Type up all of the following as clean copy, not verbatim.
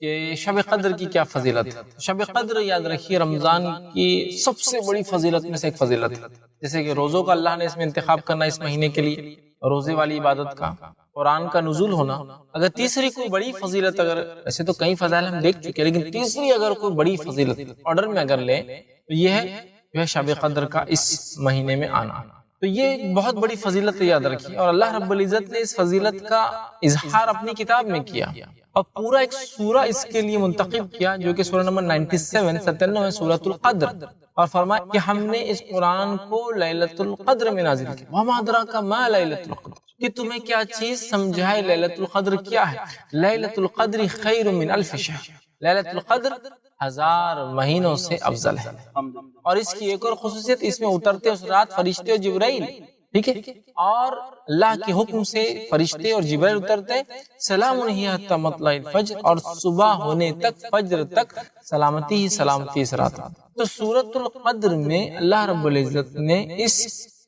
کہ شب قدر کی کیا فضیلت ہے۔ شب قدر یاد رکھیے رمضان کی سب سے بڑی فضیلت میں سے ایک فضیلت ہے، جیسے کہ روزوں کا اللہ نے اس میں انتخاب کرنا اس مہینے کے لیے، روزے والی عبادت کا، قرآن کا نزول ہونا۔ اگر تیسری کوئی بڑی فضیلت، اگر ویسے تو کئی فضائل ہم دیکھ چکے، لیکن تیسری اگر کوئی بڑی فضیلت آرڈر میں اگر لیں تو یہ ہے جو ہے شب قدر کا اس مہینے میں آنا۔ تو یہ ایک بہت بڑی فضیلت یاد رکھی، اور اللہ رب العزت نے اس فضیلت کا اظہار اپنی کتاب میں کیا، اور پورا ایک سورہ اس کے لیے منتخب کیا جو کہ سورہ نمبر 97 سورۃ القدر، اور فرمایا کہ ہم نے اس قرآن کو لیلۃ القدر میں نازل کیا۔ وما ادراک ما لیلۃ القدر، کہ تمہیں کیا چیز سمجھائے لیلۃ القدر کیا ہے۔ لیلۃ القدر خیر من الف شہر، لیلۃ القدر 1000 مہینوں سے افضل ہے۔ اور اس کی ایک اور خصوصیت، اس میں اترتے اس رات فرشتے اور جبرائیل، ٹھیک ہے، اور اللہ کے حکم سے فرشتے اور جبرائیل اترتے، سلام ہی حتی مطلع الفجر، اور صبح ہونے تک، فجر تک سلامتی ہی سلامتی اس رات۔ تو سورۃ القدر میں اللہ رب العزت نے اس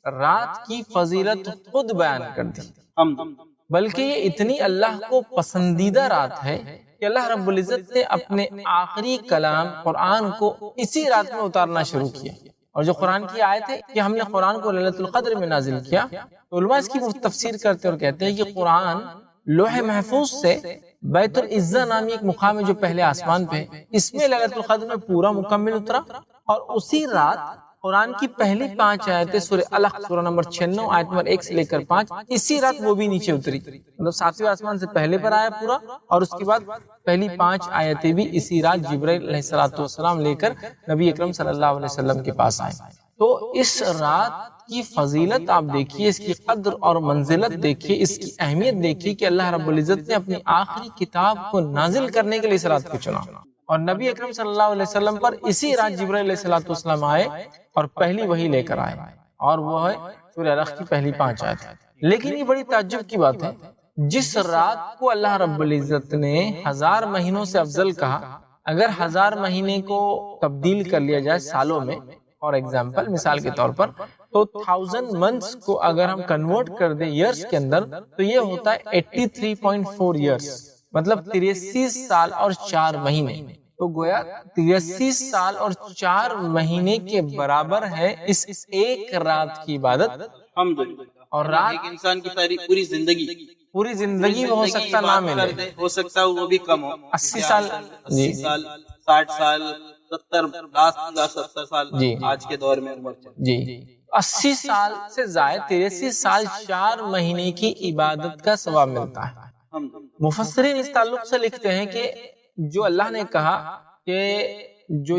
رات کی فضیلت خود بیان کر دی، بلکہ یہ اتنی اللہ کو پسندیدہ رات ہے کہ اللہ رب العزت نے اپنے آخری کلام قرآن کو اسی رات میں اتارنا شروع کیا۔ اور جو قرآن کی آیت ہے کہ ہم نے قرآن کو لیلۃ القدر میں نازل کیا، تو علماء اس کی تفسیر کرتے اور کہتے ہیں کہ قرآن لوح محفوظ سے بیت العزہ نامی ایک مقام ہے جو پہلے آسمان پہ، اس میں لیلۃ القدر میں پورا مکمل اترا، اور اسی رات قرآن کی پہلی 5 آیتیں سورہ الق سورہ نمبر 96 آیت نمبر 1 سے لے کر 5، اسی رات وہ بھی نیچے اتری، مطلب 7ویں آسمان سے پہلے پر آیا پورا، اور اس کے بعد پہلی 5 آیتیں بھی اسی رات جبرائیل علیہ السلام لے کر نبی اکرم صلی اللہ علیہ وسلم کے پاس آئے۔ تو اس رات کی فضیلت آپ دیکھیے، اس کی قدر اور منزلت دیکھیے، اس کی اہمیت دیکھیے کہ اللہ رب العزت نے اپنی آخری کتاب کو نازل کرنے کے لیے اس رات کو چنا، اور نبی اکرم صلی اللہ علیہ وسلم پر اسی رات جبرائیل علیہ السلام آئے اور پہلی وحی لے کر آئے، اور وہ ہے سورہ الق کی پہلی 5 آیت۔ لیکن یہ بڑی تعجب کی بات ہے، جس رات کو اللہ رب العزت نے 1000 مہینوں سے افضل کہا، اگر 1000 مہینے کو تبدیل کر لیا جائے سالوں میں، اور ایگزامپل مثال کے طور پر، تو 1000 منتھس کو اگر ہم کنورٹ کر دیں ایئرس کے اندر، تو یہ ہوتا ہے 83.4 ایئرس، مطلب 83 سال اور 4 مہینے۔ تو گویا 83 سال اور 4 مہینے کے برابر ہے اس ایک رات کی عبادت۔ اور رات ایک انسان کی ساری پوری زندگی میں ہو سکتا نہ ملے، ہو سکتا ہے وہ بھی کم ہو، 80 سال، 80 سال، 60 سال، 70 سال جی آج کے دور میں عمر چل، جی 80 سال سے زائد 83 سال 4 مہینے کی عبادت کا ثواب ملتا ہے۔ مفسرین اس تعلق سے لکھتے ہیں کہ جو اللہ نے کہا کہ جو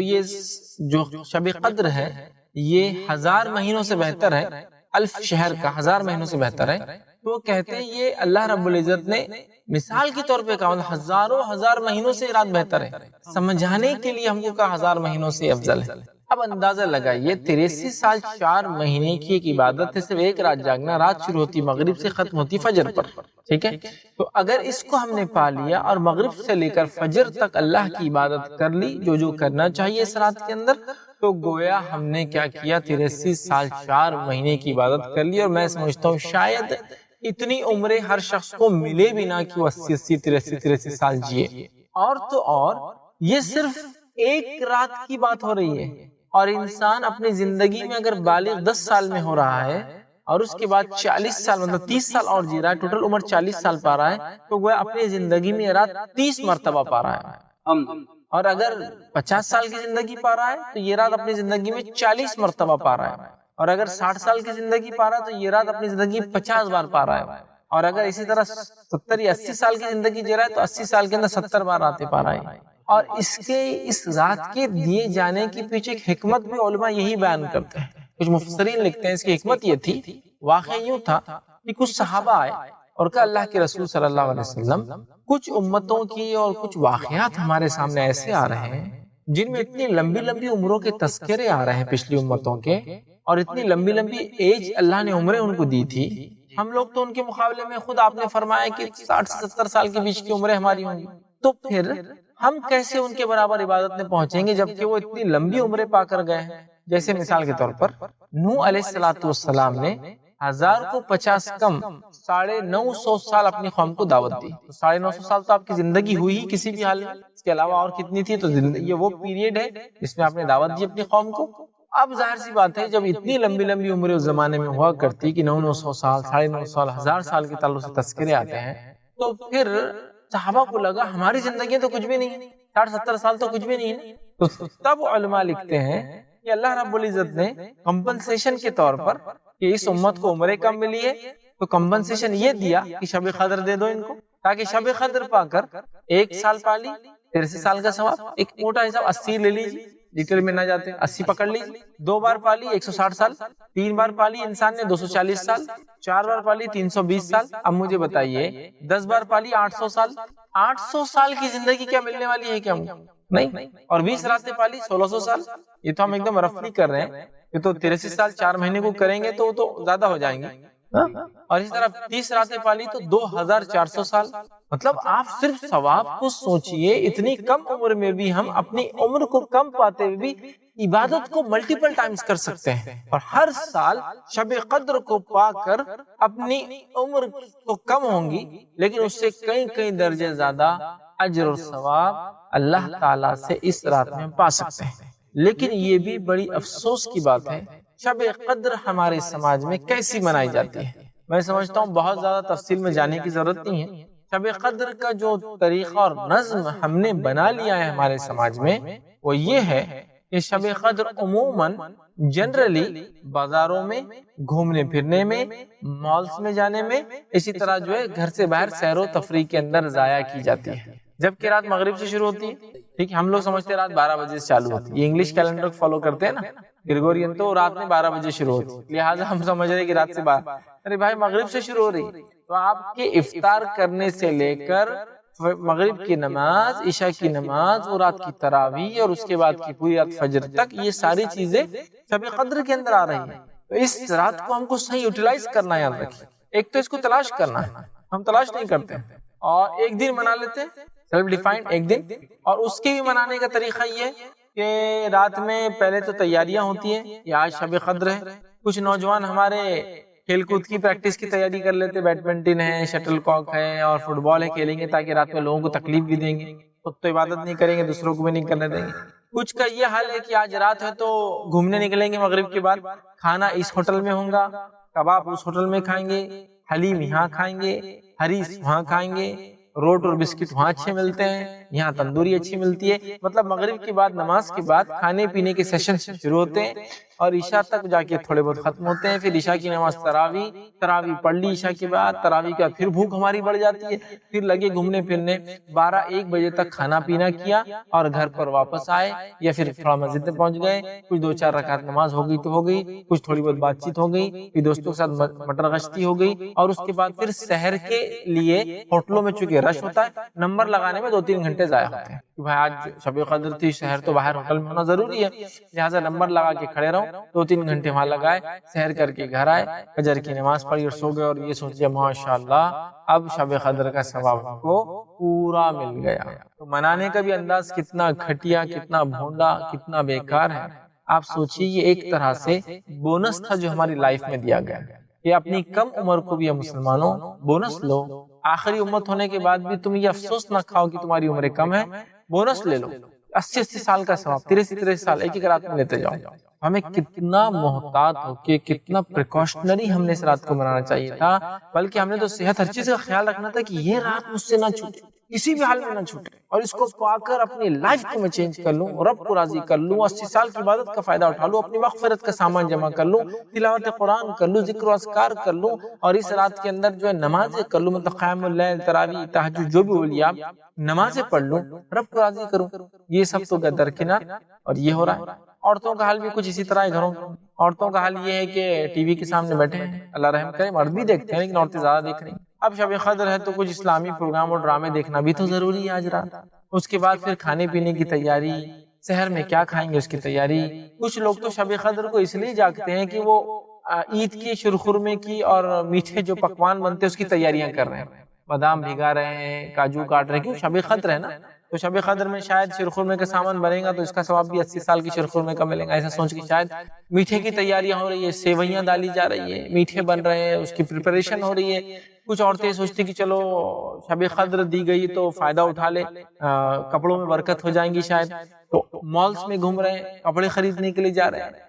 شب قدر ہے یہ 1000 مہینوں سے بہتر ہے، الف شہر کا 1000 مہینوں سے بہتر ہے، تو وہ کہتے ہیں یہ اللہ رب العزت نے مثال کے طور پہ کہا، ہزاروں ہزار مہینوں سے رات بہتر ہے، سمجھانے کے لیے ہم کو کہا 1000 مہینوں سے افضل ہے۔ اب اندازہ لگائیے 83 سال 4 مہینے کی ایک عبادت ہے، صرف ایک رات جاگنا، رات شروع ہوتی مغرب سے ختم ہوتی فجر پر، ٹھیک ہے؟ تو اگر اس کو ہم نے پا لیا اور مغرب سے لے کر فجر تک اللہ کی عبادت کر لی جو کرنا چاہیے اس رات کے اندر، تو گویا ہم نے کیا کیا، 83 سال 4 مہینے کی عبادت کر لی۔ اور میں سمجھتا ہوں شاید اتنی عمریں ہر شخص کو ملے بھی نہ کہ وہ 80 83 سال جیے۔ اور تو اور یہ صرف ایک رات کی بات ہو رہی ہے، اور انسان اپنی زندگی میں اگر بالغ 10 سال میں ہو رہا ہے اور اس کے بعد 40 سال مطلب 30 سال اور جی رہا ہے، ٹوٹل عمر 40 سال پا رہا ہے، تو وہ اپنی زندگی میں یہ رات 30 مرتبہ پا رہا ہے۔ اور اگر 50 سال کی زندگی پا رہا ہے تو یہ رات اپنی زندگی میں 40 مرتبہ پا رہا ہے، اور اگر 60 سال کی زندگی پا رہا ہے تو یہ رات اپنی زندگی 50 بار پا رہا ہے، اور اگر اسی طرح 70 یا 80 سال کی زندگی جی رہا ہے تو 80 سال کے اندر 70 بار راتیں پا رہا ہے۔ اور اس رات کے دیے جانے کے پیچھے ایک حکمت بھی علماء یہی بیان کرتے ہیں، کچھ مفسرین لکھتے ہیں اس کی حکمت یہ تھی، واقعہ یوں تھا کہ کچھ صحابہ آئے اور کہا اللہ کے رسول صلی اللہ علیہ وسلم، کچھ امتوں کی اور کچھ واقعات ہمارے سامنے ایسے آ رہے ہیں جن میں اتنی لمبی لمبی عمروں کے تذکرے آ رہے ہیں پچھلی امتوں کے، اور اتنی لمبی لمبی ایج اللہ نے عمریں ان کو دی تھی، ہم لوگ تو ان کے مقابلے میں خود آپ نے فرمایا کہ 60 سے 70 سال کے بیچ کی عمریں ہماری ہوں گی، تو پھر ہم کیسے ان کے برابر عبادت میں پہنچیں گے جبکہ وہ اتنی لمبی عمریں پا کر گئے ہیں؟ جیسے مثال کے طور پر نوح علیہ السلام نے 1000 کو 50 کم 950 سال اپنی قوم کو دعوت دی. 950 سال تو آپ کی زندگی ہوئی ہی کسی بھی حال میں. اس کے علاوہ اور کتنی تھی؟ تو یہ وہ پیریڈ ہے جس میں آپ نے دعوت دی اپنی قوم کو. اب ظاہر سی بات ہے جب اتنی لمبی لمبی عمریں اس زمانے میں ہوا کرتی کہ 900 سال 950 سال 1000 سال کے تعلق سے تذکرے آتے ہیں، تو پھر صحابہ کو لگا ہماری زندگی تو کچھ بھی نہیں، 60-70 سال تو کچھ بھی نہیں ہے. تو تب علماء لکھتے ہیں کہ اللہ رب العزت نے کمپنسیشن کے طور پر کہ اس امت کو عمریں کم ملی ہے تو کمپنسیشن یہ دیا کہ شب قدر دے دو ان کو، تاکہ شب قدر پا کر 1 سال پالی 83 سال کا ثواب. ایک موٹا حساب 80 لے لیجیے، ڈیٹیل میں نہ جاتے، 80 پکڑ لیجیے. 2 بار پالی 160 سال، 3 بار پالی انسان نے 240 سال، 4 بار پالی 320 سال. اب مجھے بتائیے 10 بار پالی 800 سال. 800 سال کی زندگی کیا ملنے والی ہے؟ کیا نہیں. اور 20 راتیں پالی 1600 سال. یہ تو ہم ایک دم رفلی کر رہے ہیں، یہ تو 83 سال 4 مہینے کو کریں گے تو زیادہ ہو جائیں گے. اور اس طرح 30 راتیں پالی تو 2400 سال. مطلب آپ صرف ثواب کو سوچئے، اتنی کم عمر میں بھی ہم اپنی عمر کو کم پاتے ہوئے بھی عبادت کو ملٹیپل ٹائمز کر سکتے ہیں، اور ہر سال شب قدر کو پا کر اپنی عمر تو کم ہوں گی لیکن اس سے کئی درجے زیادہ اجر اور ثواب اللہ تعالیٰ سے اس رات میں پا سکتے ہیں. لیکن یہ بھی بڑی افسوس کی بات ہے شب قدر ہمارے سماج میں کیسی منائی جاتی ہے. میں سمجھتا ہوں بہت زیادہ تفصیل میں جانے کی ضرورت نہیں ہے. شب قدر کا جو طریقہ اور نظم ہم نے بنا لیا ہے ہمارے سماج میں وہ یہ ہے کہ شب قدر عموماً جنرلی بازاروں میں گھومنے پھرنے میں، مالز میں جانے میں، اسی طرح جو ہے گھر سے باہر سیر و تفریح کے اندر ضائع کی جاتی ہے. جبکہ رات مغرب سے شروع ہوتی ہے، ٹھیک ہے، ہم لوگ سمجھتے ہیں رات 12 بجے سے چالو ہوتی ہے. یہ انگلش کیلنڈر کو فالو کرتے ہیں نا، گریگورین، تو رات میں 12 بجے شروع ہوتی ہے، لہٰذا ہم سمجھ رہے ہیں کہ رات سے 12. ارے بھائی مغرب سے شروع ہو رہی، تو آپ کے افطار کرنے سے لے کر مغرب کی نماز، عشاء کی نماز، اور رات کی تراویح، اور اس کے بعد کی پوری رات فجر تک، یہ ساری چیزیں شب قدر کے اندر آ رہی ہیں. تو اس رات کو ہم کو صحیح یوٹیلائز کرنا ہے. یاد رکھیے، ایک تو اس کو تلاش کرنا ہے، ہم تلاش نہیں کرتے، اور ایک دن منا لیتے سیلف ڈیفائنڈ ایک دن. اور اس کے بھی منانے کا طریقہ یہ کہ رات میں پہلے تو تیاریاں ہوتی ہیں، یہ آج شب قدر ہے. کچھ نوجوان ہمارے کھیل کود کی پریکٹس کی تیاری کر لیتے، بیڈمنٹن ہے، شٹل کاک ہے اور فٹ بال ہے، کھیلیں گے تاکہ رات میں لوگوں کو تکلیف بھی دیں گے، خود تو عبادت نہیں کریں گے، دوسروں کو بھی نہیں کرنے دیں گے. کچھ کا یہ حال ہے کہ آج رات ہے تو گھومنے نکلیں گے مغرب کے بعد، کھانا اس ہوٹل میں ہوگا، کباب اس ہوٹل میں کھائیں گے، حلیم یہاں کھائیں گے، حریص وہاں کھائیں گے، روٹ اور بسکٹ وہاں اچھے ملتے ہیں، یہاں تندوری اچھی ملتی ہے. مطلب مغرب کے بعد نماز کے بعد کھانے پینے کے سیشن شروع ہوتے ہیں اور عشاء تک جا کے تھوڑے بہت ختم ہوتے ہیں. پھر عشاء کی نماز تراویح پڑھ لی عشاء کے بعد، تراویح کے بعد پھر بھوک ہماری بڑھ جاتی ہے، پھر لگے گھومنے پھرنے، 12-1 بجے تک کھانا پینا کیا اور گھر پر واپس آئے، یا پھر تھوڑا مسجد میں پہنچ گئے، کچھ 2-4 رکعت نماز ہو گئی تو ہو گئی، کچھ تھوڑی بہت بات چیت ہو گئی، پھر دوستوں کے ساتھ مٹر گشتی ہو گئی، اور اس کے بعد پھر سحر کے لیے ہوٹلوں میں چونکہ رش ہوتا ہے، نمبر لگانے میں 2-3 گھنٹے ضائع ہوتے ہیں کہ بھائی آج شب قدر تھی، شہر تو باہر ہوٹل میں ہونا ضروری ہے، لہٰذا نمبر لگا کے کھڑے رہو، 2-3 گھنٹے وہاں لگائے، سحر کر کے گھر آئے، فجر کی نماز پڑھی اور سو گئے، اور یہ سوچے ماشاءاللہ اب شب قدر کا ثواب کو پورا مل گیا. تو منانے کا بھی انداز کتنا گھٹیا، کتنا بھونڈا، کتنا بیکار ہے. آپ سوچئے یہ ایک طرح سے بونس تھا جو ہماری لائف میں دیا گیا کہ اپنی کم عمر کو بھی مسلمانوں بونس لو. آخری امت ہونے کے بعد بھی تم یہ افسوس نہ کھاؤ کہ تمہاری عمریں کم ہے، بونس لے لو. 80 سال کا ثواب 83 سال ایک رات میں لیتے جاؤ. ہمیں کتنا محتاط ہو کے، کتنا پریکاشنری ہم نے اس رات کو منانا چاہیے تھا، بلکہ ہم نے تو صحت ہر چیز کا خیال رکھنا تھا کہ یہ رات مجھ سے نہ چھوٹے، کسی بھی حال میں نہ چھوٹے، اور اس کو پا کر اپنی لائف کو میں چینج کر لوں، رب کو راضی کر لوں، 80 سال کی عبادت کا فائدہ اٹھا لوں، اپنی مغفرت کا سامان جمع کر لوں، تلاوت قرآن کر لوں، ذکر و اذکار کر لوں، اور اس رات کے اندر جو ہے نمازیں کر لوں، مطلب قیام اللیل، تراویح، تہجد، جو بھی اولیاء نمازیں پڑھ لوں، رب کو راضی کروں. یہ سب تو درکنار، اور یہ ہو رہا ہے. عورتوں کا حال بھی کچھ اسی طرح ہے. گھروں عورتوں کا حال یہ ہے کہ ٹی وی کے سامنے بیٹھے ہیں، اللہ رحم کرے، مرد بھی دیکھتے ہیں لیکن عورتیں زیادہ دیکھ رہی ہیں. اب شب قدر ہے تو کچھ اسلامی پروگرام اور ڈرامے دیکھنا بھی تو ضروری ہے آج رات. اس کے بعد پھر کھانے پینے کی تیاری، سحر میں کیا کھائیں گے اس کی تیاری. کچھ لوگ تو شب قدر کو اس لیے جاگتے ہیں کہ وہ عید کی شرخرمے کی اور میٹھے جو پکوان بنتے ہیں اس کی تیاریاں کر رہے ہیں، بادام بھگا رہے ہیں، کاجو کاٹ رہے ہیں، کیوں شب قدر ہے نا. تو شب قدر میں شاید شیرخرمے کا سامان بنے گا تو اس کا ثواب بھی 80 سال کی شیرخرمے کا ملے گا، ایسا سوچ کے شاید میٹھے کی تیاریاں ہو رہی ہے، سیویاں ڈالی جا رہی ہے، میٹھے بن رہے ہیں، اس کی پریپریشن ہو رہی ہے۔ کچھ عورتیں سوچتی کہ چلو شب قدر دی گئی تو فائدہ اٹھا لے، کپڑوں میں برکت ہو جائیں گی شاید، تو مالز میں گھوم رہے ہیں، کپڑے خریدنے کے لیے جا رہے ہیں،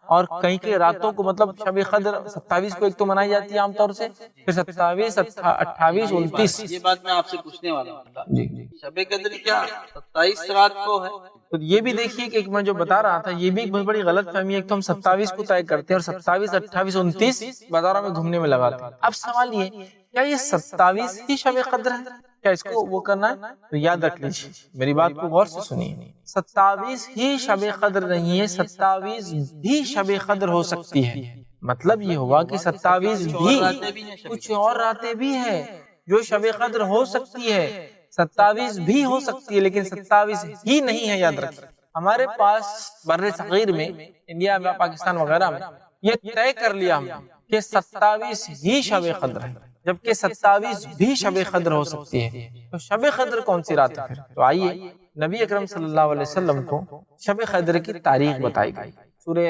اور کہیں کے راتوں کو، مطلب شب قدر 27 کو ایک تو منائی جاتی ہے عام طور سے، پھر 27 28 29۔ یہ بات میں آپ سے پوچھنے والا ہوں، جی شب قدر کیا 27 رات کو ہے؟ تو یہ بھی دیکھیے کہ میں جو بتا رہا تھا، یہ بھی ایک بہت بڑی غلط فہمی ہے۔ ایک تو ہم 27 کو طے کرتے ہیں اور 27 28 29 بازاروں میں گھومنے میں لگاتے ہیں۔ اب سوال یہ، کیا یہ 27 ہی شب قدر ہے؟ کیا اس کو وہ کرنا ہے؟ تو یاد رکھ لیجیے، میری بات کو غور سے سنیے، 27 ہی شب قدر نہیں ہے، 27 بھی شب قدر ہو سکتی ہے۔ مطلب یہ ہوا کہ 27 بھی کچھ اور راتیں بھی ہیں جو شب قدر ہو سکتی ہے، 27 بھی ہو سکتی ہے، لیکن 27 ہی نہیں ہے۔ یاد رکھیں، ہمارے پاس بر صغیر میں، انڈیا میں، پاکستان وغیرہ میں یہ طے کر لیا ہم نے کہ 27 ہی شب قدر ہے، جبکہ 27 بھی شب قدر ہو سکتی ہے۔ تو شب قدر کون سی رات ہے پھر؟ تو آئیے نبی اکرم صلی اللہ علیہ وسلم کو شب قدر کی تاریخ بتائی گئی، سورہ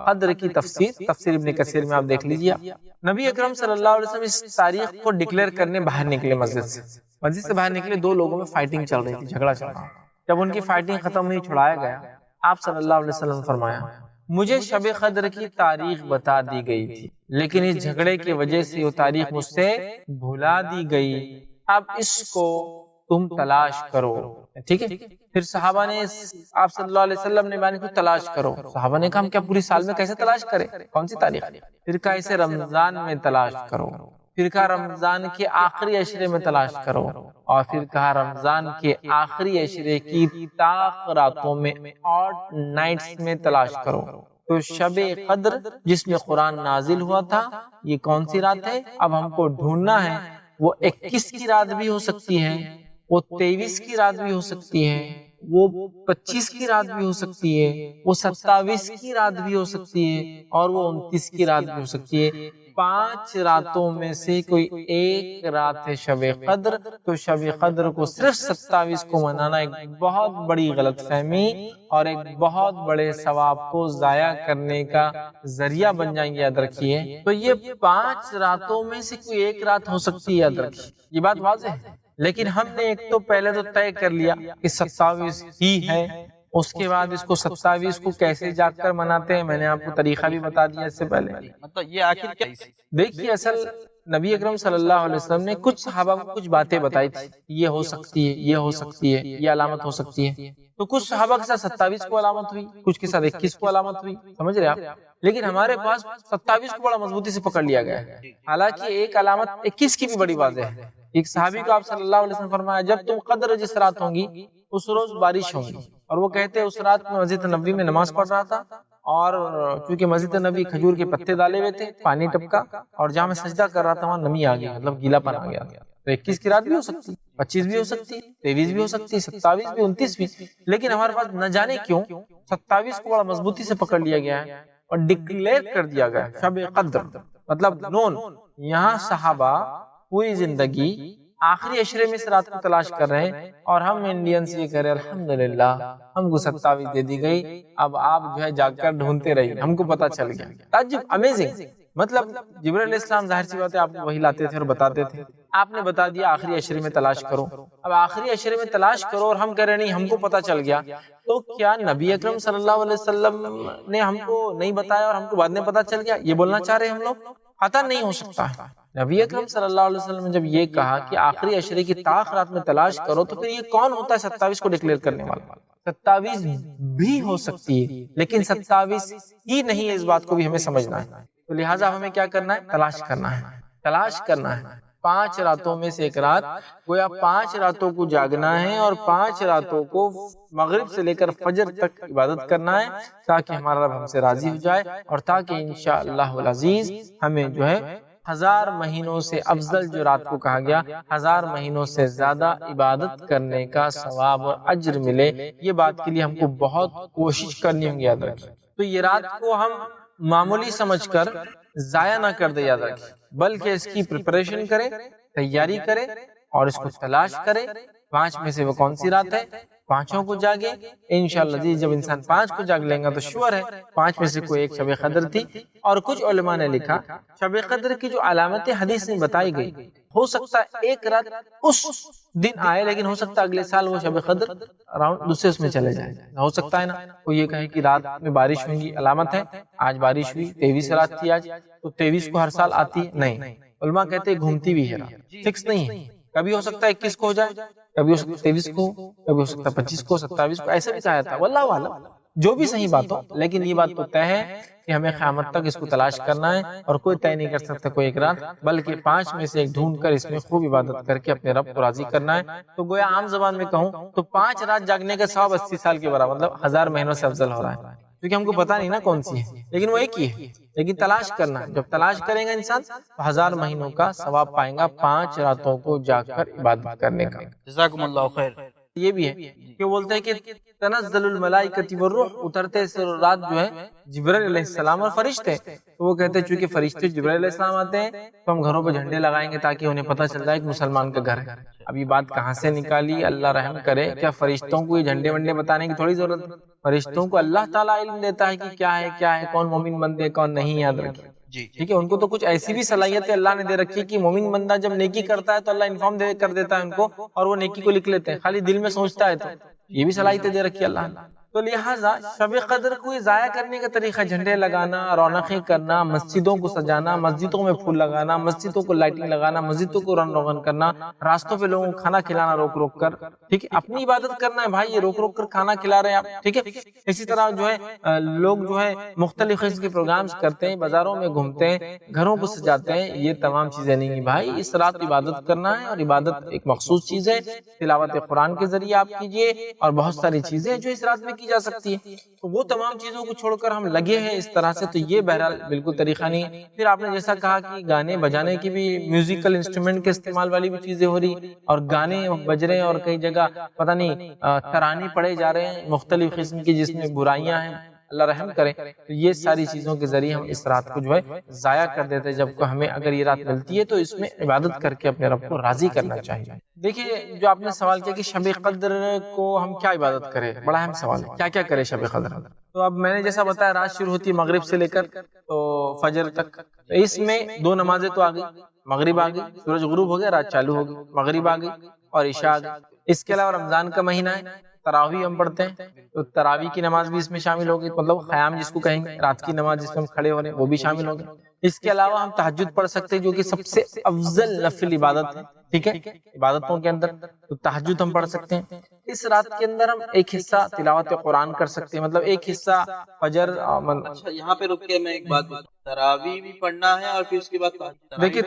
قدر کی تفسیر ابن کثیر میں آپ دیکھ لیجیے۔ نبی اکرم صلی اللہ علیہ وسلم اس تاریخ کو ڈکلیئر کرنے باہر نکلے، مسجد سے باہر نکلے، دو لوگوں میں فائٹنگ چل رہی تھی، جھگڑا چل رہا۔ جب ان کی فائٹنگ ختم ہوئی، چھڑایا گیا، آپ صلی اللہ علیہ وسلم نے فرمایا، مجھے شب قدر کی تاریخ بتا دی گئی تھی، لیکن اس جھگڑے کی وجہ سے وہ تاریخ مجھ سے بھلا دی گئی، اب اس کو تم تلاش کرو۔ ٹھیک ہے، پھر صحابہ نے، آپ صلی اللہ علیہ وسلم نے بیان کو تلاش کرو، صحابہ نے کہا ہم کیا پوری سال میں کیسے تلاش کریں، کون سی تاریخ؟ پھر کہا اسے رمضان میں تلاش کرو، پھر کہا رمضان کے آخری عشرے میں تلاش کرو، اور پھر کہا رمضان کے آخری عشرے کی طاق راتوں میں، آڈ نائٹس میں تلاش کرو۔ تو شب قدر جس میں قرآن نازل ہوا تھا، یہ کون سی رات ہے؟ اب ہم کو ڈھونڈنا ہے۔ وہ 21 کی رات بھی ہو سکتی ہے، وہ 23 کی رات بھی ہو سکتی ہے، وہ 25 کی رات بھی ہو سکتی ہے، وہ 27 کی رات بھی ہو سکتی ہے، اور وہ 29 کی رات بھی ہو سکتی ہے۔ 5 راتوں میں سے کوئی ایک رات ہے شب قدر۔ تو شب قدر کو صرف 27 کو منانا ایک بہت بڑی غلط فہمی اور ایک بہت بڑے ثواب کو ضائع کرنے کا ذریعہ بن جائیں گے، یاد رکھیے۔ تو یہ 5 راتوں میں سے کوئی ایک رات ہو سکتی ہے، یاد رکھیے، یہ بات واضح ہے۔ لیکن ہم نے ایک تو پہلے تو طے کر لیا کہ 27 ہی ہے، اس کے بعد اس کو 27 کو کیسے جا کر مناتے ہیں، میں نے آپ کو طریقہ بھی بتا دیا اس سے پہلے۔ مطلب یہ آخر کیا؟ دیکھیے، اصل نبی اکرم صلی اللہ علیہ وسلم نے کچھ صحابہ کو کچھ باتیں بتائی تھی، یہ ہو سکتی ہے، یہ ہو سکتی ہے، یہ علامت ہو سکتی ہے۔ تو کچھ صحابہ کے ساتھ 27 کو علامت ہوئی، کچھ کے ساتھ 21 کو علامت ہوئی، سمجھ رہے آپ؟ لیکن ہمارے پاس 27 کو بڑا مضبوطی سے پکڑ لیا گیا ہے، حالانکہ ایک علامت 21 کی بھی بڑی واضح ہے۔ ایک صحابی کو آپ صلی اللہ علیہ وسلم فرمایا، جب تم قدر جس رات ہوں گی اس روز بارش ہوگی، اور وہ کہتے ہیں اس رات میں مسجد نبوی میں نماز پڑھ رہا تھا، اور چونکہ مسجد نبی کھجور کے پتے ڈالے ہوئے تھے، پانی ٹپکا، اور جہاں میں سجدہ کر رہا تھا وہاں نمی آ گئی، مطلب گیلا پن آ گیا۔ تو 21 کی رات بھی ہو سکتی، 25 بھی ہو سکتی، 23 بھی ہو سکتی، 27 بھی، 29 بھی، لیکن ہمارے پاس نہ جانے کیوں 27 کو بڑا مضبوطی سے پکڑ لیا گیا ہے اور ڈکلیئر کر دیا گیا شب قدر، مطلب نون۔ یہاں صحابہ پوری زندگی آخری عشرے میں اس رات کو تلاش کر رہے ہیں، اور ہم انڈینز یہ کہہ رہے ہیں الحمدللہ ہم کو 27 دے دی گئی، اب آپ جو ہے جا کر ڈھونڈتے رہیے، ہم کو پتا چل گیا۔ تعجب، امیزنگ، مطلب جبرائیل علیہ السلام ظاہر سی بات ہے آپ کو وہی لاتے تھے اور بتاتے تھے، آپ نے بتا دیا آخری عشرے میں تلاش کرو، اب آخری عشرے میں تلاش کرو اور ہم کہہ رہے نہیں ہم کو پتا چل گیا، تو کیا نبی اکرم صلی اللہ علیہ وسلم نے ہم کو نہیں بتایا اور ہم کو بعد میں پتا چل گیا؟ یہ بولنا چاہ رہے ہیں ہم لوگ؟ قطعاً نہیں ہو سکتا ہے۔ نبی اکرم صلی اللہ علیہ وسلم نے جب یہ کہا کہ آخری عشرے کی طاق رات میں تلاش کرو، تو پھر یہ کون ہوتا ہے 27 کو ڈکلیئر کرنے والا؟ 27 بھی ہو سکتی ہے، لیکن 27 ہی نہیں ہے، اس بات کو بھی ہمیں سمجھنا ہے۔ تو لہٰذا ہمیں کیا کرنا ہے؟ تلاش کرنا ہے، تلاش کرنا ہے۔ 5 راتوں میں سے ایک رات، گویا 5 راتوں کو جاگنا ہے، اور 5 راتوں کو مغرب سے لے کر فجر تک عبادت کرنا ہے، تاکہ ہمارا رب ہم سے راضی ہو جائے، اور تاکہ انشاءاللہ العزیز ہمیں جو ہے 1000 مہینوں سے افضل جو رات کو کہا گیا، 1000 مہینوں سے زیادہ عبادت کرنے کا ثواب اور اجر ملے۔ یہ بات کے لیے ہم کو بہت کوشش کرنی ہوگی، یاد رکھیں۔ تو یہ رات کو ہم معمولی سمجھ کر ضائع نہ کر دے، یاد رکھیں، بلکہ اس کی پریپریشن کرے، تیاری کرے، اور اس کو تلاش کرے، 5 میں سے وہ کون سی رات ہے؟ 5 کو جاگے انشاءاللہ جی، جب انسان 5 کو جاگ لیں گا تو شور ہے 5 میں سے کوئی ایک شب قدر تھی۔ اور کچھ علماء نے لکھا شب قدر کی جو علامت حدیث میں بتائی گئی، ہو سکتا ہے ایک رات اس دن آئے، لیکن ہو سکتا ہے اگلے سال وہ شب قدر اراؤنڈ دوسرے اس میں چلے جائے۔ ہو سکتا ہے نا کوئی یہ کہے کہ رات میں بارش ہوگی، علامت ہے، آج بارش ہوئی، 23 رات تھی آج، تو 23 کو ہر سال آتی ہے؟ نہیں، علماء کہتے ہیں گھومتی بھی ہے رات، فکس نہیں ہے، کبھی ہو سکتا ہے 21 کو ہو جائے، کبھی ہو سکتا ہے 23 کو، کبھی ہو سکتا ہے 25 کو، 27 کو، ایسا بھی کہا جاتا ہے، واللہ اعلم، جو بھی صحیح بات ہو، لیکن یہ بات تو طے ہے کہ ہمیں قیامت تک اس کو تلاش کرنا ہے، اور کوئی طے نہیں کر سکتا کوئی ایک رات، بلکہ 5 میں سے ایک ڈھونڈ کر اس میں خوب عبادت کر کے اپنے رب کو راضی کرنا ہے۔ تو گویا عام زبان میں کہوں تو 5 رات جاگنے کا ثواب 80 سال کے برابر، مطلب 1000 مہینوں سے افضل ہو رہا ہے، کیونکہ ہم کو پتا نہیں نا کون سی ہے، لیکن وہ ایک ہی ہے، لیکن تلاش کرنا، جب تلاش کرے گا انسان تو 1000 مہینوں کا ثواب پائیں گا 5 راتوں کو جاگ کر عبادت کرنے کا۔ جزاکم اللہ خیر۔ یہ بھی ہے کہ بولتے ہیں کہ تنزل الملائکۃ والروح، اترتے سے رات جو ہے جبرائیل علیہ السلام اور فرشتے، تو وہ کہتے ہیں چونکہ فرشتے جبرائیل علیہ السلام آتے ہیں تو ہم گھروں پہ جھنڈے لگائیں گے تاکہ انہیں پتہ چل جائے کہ مسلمان کا گھر ہے۔ اب یہ بات کہاں سے نکالی؟ اللہ رحم کرے، کیا فرشتوں کو یہ جھنڈے ونڈے بتانے کی تھوڑی ضرورت ہے؟ فرشتوں کو اللہ تعالیٰ علم دیتا ہے کہ کیا ہے کون مومن بندے کون نہیں، یاد رکھیں، ٹھیک ہے؟ ان کو تو کچھ ایسی بھی صلاحیتیں اللہ نے دے رکھی ہے کہ مومن بندہ جب نیکی کرتا ہے تو اللہ انفارم کر دیتا ہے ان کو، اور وہ نیکی کو لکھ لیتے ہیں، خالی دل میں سوچتا ہے تو یہ بھی صلاحیتیں دے رکھی ہے اللہ نے۔ تو لہٰذا شب قدر کو ضائع کرنے کا طریقہ جھنڈے لگانا، رونقیں کرنا، مسجدوں کو سجانا، مسجدوں میں پھول لگانا، مسجدوں کو لائٹنگ لگانا، مسجدوں کو رنگ روغن کرنا، راستوں پہ لوگوں کو کھانا کھلانا روک روک کر، ٹھیک ہے؟ اپنی عبادت کرنا ہے بھائی، یہ روک روک کر کھانا کھلا رہے ہیں آپ، ٹھیک ہے؟ اسی طرح جو ہے لوگ جو ہے مختلف قسم کے پروگرامز کرتے ہیں، بازاروں میں گھومتے ہیں، گھروں کو سجاتے ہیں، یہ تمام چیزیں نہیں ہیں بھائی۔ اس رات عبادت کرنا ہے، اور عبادت ایک مخصوص چیز ہے، تلاوت قرآن کے ذریعے آپ کیجئے، اور بہت ساری چیزیں جو اس رات میں کی جا سکتی ہے، تو وہ تمام چیزوں کو چھوڑ کر ہم لگے ہیں اس طرح سے، تو یہ بہرحال بالکل طریقہ نہیں ہے۔ پھر آپ نے جیسا کہا کہ گانے بجانے کی بھی، میوزیکل انسٹرومنٹ کے استعمال والی بھی چیزیں ہو رہی، اور گانے بج رہے ہیں، اور کئی جگہ پتہ نہیں ترانے پڑے جا رہے ہیں مختلف قسم کی، جس میں برائیاں ہیں، اللہ رحم کرے۔ تو یہ ساری چیزوں کے ذریعے ہم اس رات کو جو ہے ضائع کر دیتے ہیں، جبکہ ہمیں اگر یہ رات ملتی ہے تو اس میں عبادت کر کے اپنے رب کو راضی کرنا چاہیے۔ دیکھیے جو آپ نے سوال کیا کہ شب قدر کو ہم کیا عبادت کریں، بڑا اہم سوال ہے، کیا کیا کرے شب قدر؟ تو اب میں نے جیسا بتایا رات شروع ہوتی ہے مغرب سے لے کر تو فجر تک، تو اس میں 2 نمازیں تو آ گئی، مغرب آ گئی، سورج غروب ہو گیا، رات چالو ہو گئی، مغرب آ گئی اور عشاء آ گئی۔ اس کے علاوہ رمضان کا مہینہ ہے، تراویح ہم پڑھتے ہیں، تو تراویح کی نماز بھی اس میں شامل ہوگی، مطلب قیام جس کو کہیں گے، رات کی نماز جس میں ہم کھڑے ہو رہے ہیں وہ بھی شامل ہوگی۔ اس کے علاوہ ہم تہجد پڑھ سکتے ہیں جو کہ سب سے افضل نفل عبادت ہے، ٹھیک ہے؟ عبادتوں کے اندر تو تہجد ہم پڑھ سکتے ہیں۔ اس رات کے اندر ہم ایک حصہ تلاوت قرآن کر سکتے ہیں، مطلب ایک حصہ فجر۔ اچھا یہاں پہ رک کے میں ایک بات بتاؤں، تراویح بھی پڑھنا ہے اور پھر اس کے بعد دیکھیے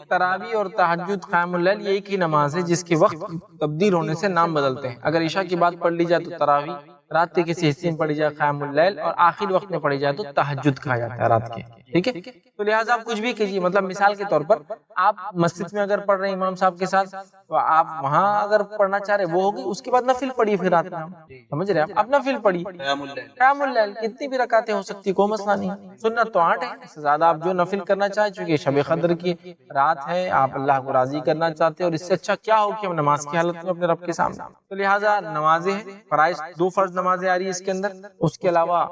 تراویح اور تہجد قیام اللیل یہ ایک ہی نماز ہے جس کے وقت تبدیل ہونے سے نام بدلتے ہیں۔ اگر عشاء کی بات پڑھ لی جائے تو تراویح، رات کے کسی حصے میں پڑھی جائے قیام اللیل، اور آخری وقت میں پڑھی جائے تو تہجد کہا جاتا ہے رات کے، ٹھیک ہے؟ تو لہٰذا آپ کچھ بھی کیجیے، مطلب مثال کے طور پر آپ مسجد میں اگر پڑھ رہے ہیں امام صاحب کے ساتھ، تو آپ وہاں اگر پڑھنا چاہ رہے وہ ہوگی، اس کے بعد نفل پڑھیے، پھر رات میں سمجھ رہے ہیں آپ نفل پڑھیے، قیام اللیل کتنی بھی رکعتیں ہو سکتی، کوئی مسئلہ نہیں، سنت تو 8 ہے، اس سے زیادہ آپ جو نفل کرنا چاہیں، چونکہ شب قدر کی رات ہے، آپ اللہ کو راضی کرنا چاہتے ہیں، اور اس سے اچھا کیا ہو کہ ہم نماز کی حالت میں اپنے رب کے سامنے، تو لہٰذا نمازیں فرائض 2 فرض نمازیں آ رہی ہے اس کے اندر، اس کے علاوہ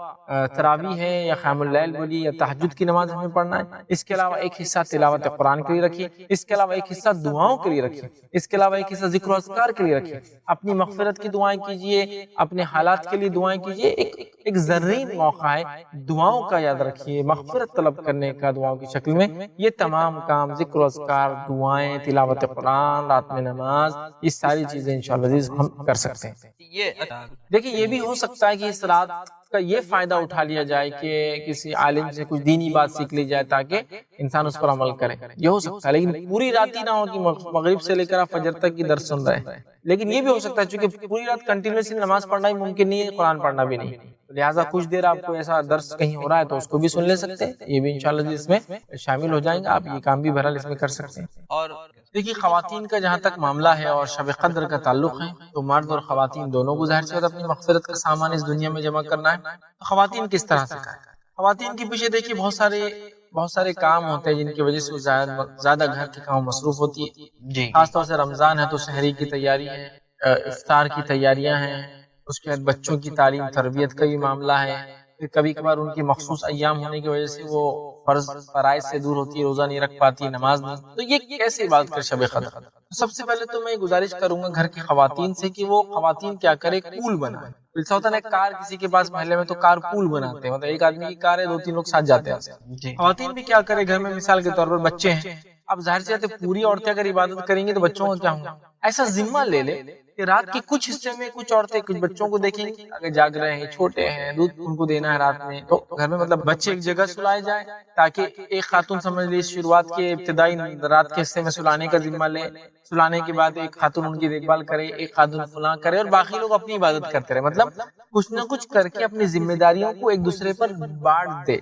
تراویح ہے یا قیام اللیل بولی یا تہجد کی نماز ہمیں پڑھنا ہے، اس کے علاوہ ایک حصہ تلاوت قرآن کے لیے رکھیے، اس کے علاوہ ایک حصہ دعاؤں کے لیے رکھیے، اس کے علاوہ ایک حصہ ذکر و اذکار کے لیے رکھیے، اپنی مغفرت کی دعائیں کیجیے، اپنے حالات کے لیے دعائیں کیجیے، ایک زرین موقع ہے دعاؤں کا، یاد رکھیے مغفرت طلب کرنے کا دعاؤں کی شکل میں، یہ تمام کام ذکر و اذکار، دعائیں، تلاوت قرآن، رات میں نماز، یہ ساری چیزیں انشاءاللہ ہم کر سکتے ہیں۔ دیکھیے یہ بھی ہو سکتا ہے کہ اس رات کا یہ فائدہ اٹھا لیا جائے کہ کسی عالم سے کچھ دینی بات سیکھ لی جائے تاکہ انسان اس پر عمل کرے، یہ ہو سکتا ہے، لیکن پوری رات ہی نہ ہو کہ مغرب سے لے کر آپ فجر تک کی درس سن رہے ہیں، لیکن یہ بھی ہو سکتا ہے چونکہ پوری رات کنٹینیوسلی نماز پڑھنا ہی ممکن نہیں ہے، قرآن پڑھنا بھی نہیں، لہٰذا کچھ دیر آپ کو ایسا درس کہیں ہو رہا ہے تو اس کو بھی سن لے سکتے ہیں، یہ بھی انشاءاللہ اس میں شامل ہو جائیں گے، آپ یہ کام بھی بہرحال اس میں کر سکتے ہیں۔ اور دیکھیے خواتین کا جہاں تک معاملہ ہے اور شب قدر کا تعلق ہے، تو مرد اور خواتین دونوں کو ظاہر سے اپنی مغفرت کا سامان اس دنیا میں جمع کرنا ہے۔ خواتین کس طرح سے کریں؟ خواتین کے پیچھے دیکھیے بہت سارے کام ہوتے ہیں جن کی وجہ سے زیادہ گھر کے کام مصروف ہوتی ہے، خاص طور سے رمضان ہے تو سحری کی تیاری ہے، افطار کی تیاریاں ہیں، اس کے بعد بچوں کی تعلیم تربیت کا بھی معاملہ ہے، پھر کبھی کبھار ان کی مخصوص ایام ہونے کی وجہ سے وہ فرائض سے دور ہوتی ہے، روزہ نہیں رکھ پاتی، نماز نہیں، تو یہ کیسے عبادت کر شب قدر؟ سب سے پہلے تو میں گزارش کروں گا گھر کی خواتین سے کہ وہ خواتین کیا کرے، پول بنائے۔ ایسا ہوتا ہے کار کسی کے پاس محلے میں تو کار پول بناتے ہیں، مطلب ایک آدمی کی کار ہے، 2-3 لوگ ساتھ جاتے ہیں۔ خواتین بھی کیا کرے گھر میں، مثال کے طور پر بچے ہیں، اب ظاہر سی بات ہے پوری عورتیں اگر عبادت کریں گی تو بچوں کا کیا ہوگا؟ ایسا ذمہ لے لے کہ رات کے کچھ حصے میں کچھ عورتیں کچھ بچوں کو دیکھیں گی، اگر جاگ رہے ہیں، چھوٹے ہیں، دودھ ان کو دینا ہے رات میں، تو گھر میں مطلب بچے ایک جگہ سلائے جائیں، تاکہ ایک خاتون سمجھ لی شروعات کے ابتدائی رات کے حصے میں سلانے کا ذمہ لے، سلانے کے بعد ایک خاتون ان کی دیکھ بھال کرے، ایک خاتون فلاں کرے، اور باقی لوگ اپنی عبادت کرتے رہے، مطلب کچھ نہ کچھ کر کے اپنی ذمہ داریوں کو ایک دوسرے پر بانٹ دے۔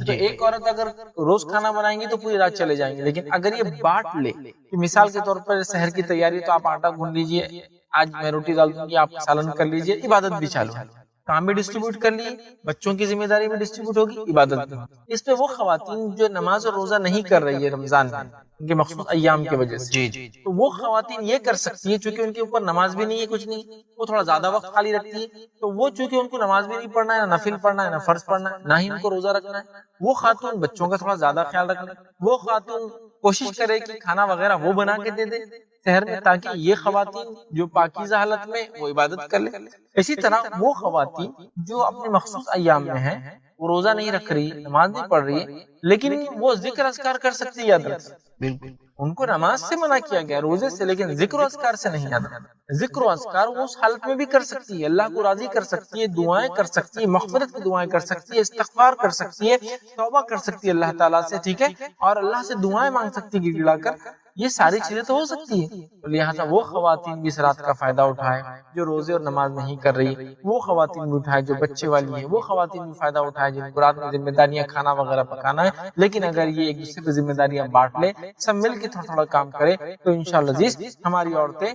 تو ایک عورت اگر روز کھانا بنائیں گی تو پوری رات چلے جائیں گے، لیکن اگر یہ بانٹ لے کہ مثال کے طور پر سحر کی تیاری تو آپ آٹا گھون لیجئے، آج میں روٹی ڈال دوں گی، آپ سالن کر لیجئے، عبادت بھی چالو ہے، کام بھی ڈسٹریبیوٹ کر لیے، بچوں کی ذمہ داری بھی ڈسٹریبیوٹ ہوگی، عبادت بھی۔ اس پہ وہ خواتین جو نماز اور روزہ نہیں کر رہی ہے رمضان میں ان کے مخصوص ایام کی وجہ سے، تو وہ خواتین یہ کر سکتی ہے، چونکہ ان کے اوپر نماز بھی نہیں ہے، کچھ نہیں، وہ تھوڑا زیادہ وقت خالی رکھتی ہے، تو وہ چونکہ ان کو نماز بھی نہیں پڑھنا ہے، نہ نفل پڑھنا ہے، نہ فرض پڑھنا ہے، نہ ہی ان کو روزہ رکھنا ہے، وہ خاتون بچوں کا تھوڑا زیادہ خیال رکھنا ہے، وہ خاتون کوشش کرے کہ کھانا وغیرہ وہ بنا کے دے دے شہر میں، تاکہ یہ خواتین جو پاکیزہ حالت میں وہ عبادت کر لے۔ اسی طرح وہ خواتین جو اپنے مخصوص ایام میں ہیں، وہ روزہ نہیں رکھ رہی، نماز نہیں پڑھ رہی ہے، لیکن وہ ذکر اذکار کر سکتی ہے، یاد رکھ، بالکل ان کو نماز سے منع کیا گیا، روزے سے، لیکن ذکر و اذکار سے نہیں، یاد رکھ، ذکر و اذکار وہ اس حالت میں بھی کر سکتی ہے، اللہ کو راضی کر سکتی ہے، دعائیں کر سکتی ہے، مغفرت کی دعائیں کر سکتی ہے، استغفار کر سکتی ہے، توبہ کر سکتی ہے اللہ تعالیٰ سے، ٹھیک ہے، اور اللہ سے دعائیں مانگ سکتی ہے گڑ گڑا کر، یہ ساری چیزیں تو ہو سکتی ہے۔ لہٰذا وہ خواتین بھی اس رات کا فائدہ اٹھائے جو روزے اور نماز نہیں کر رہی، وہ خواتین بھی اٹھائے جو بچے والی ہیں، وہ خواتین بھی فائدہ اٹھائے جن کو رات میں ذمہ داریاں کھانا وغیرہ پکانا ہے، لیکن اگر یہ ایک دوسرے پہ ذمہ داریاں بانٹ لے، سب مل کے تھوڑا تھوڑا کام کرے، تو انشاءاللہ عزیز ہماری عورتیں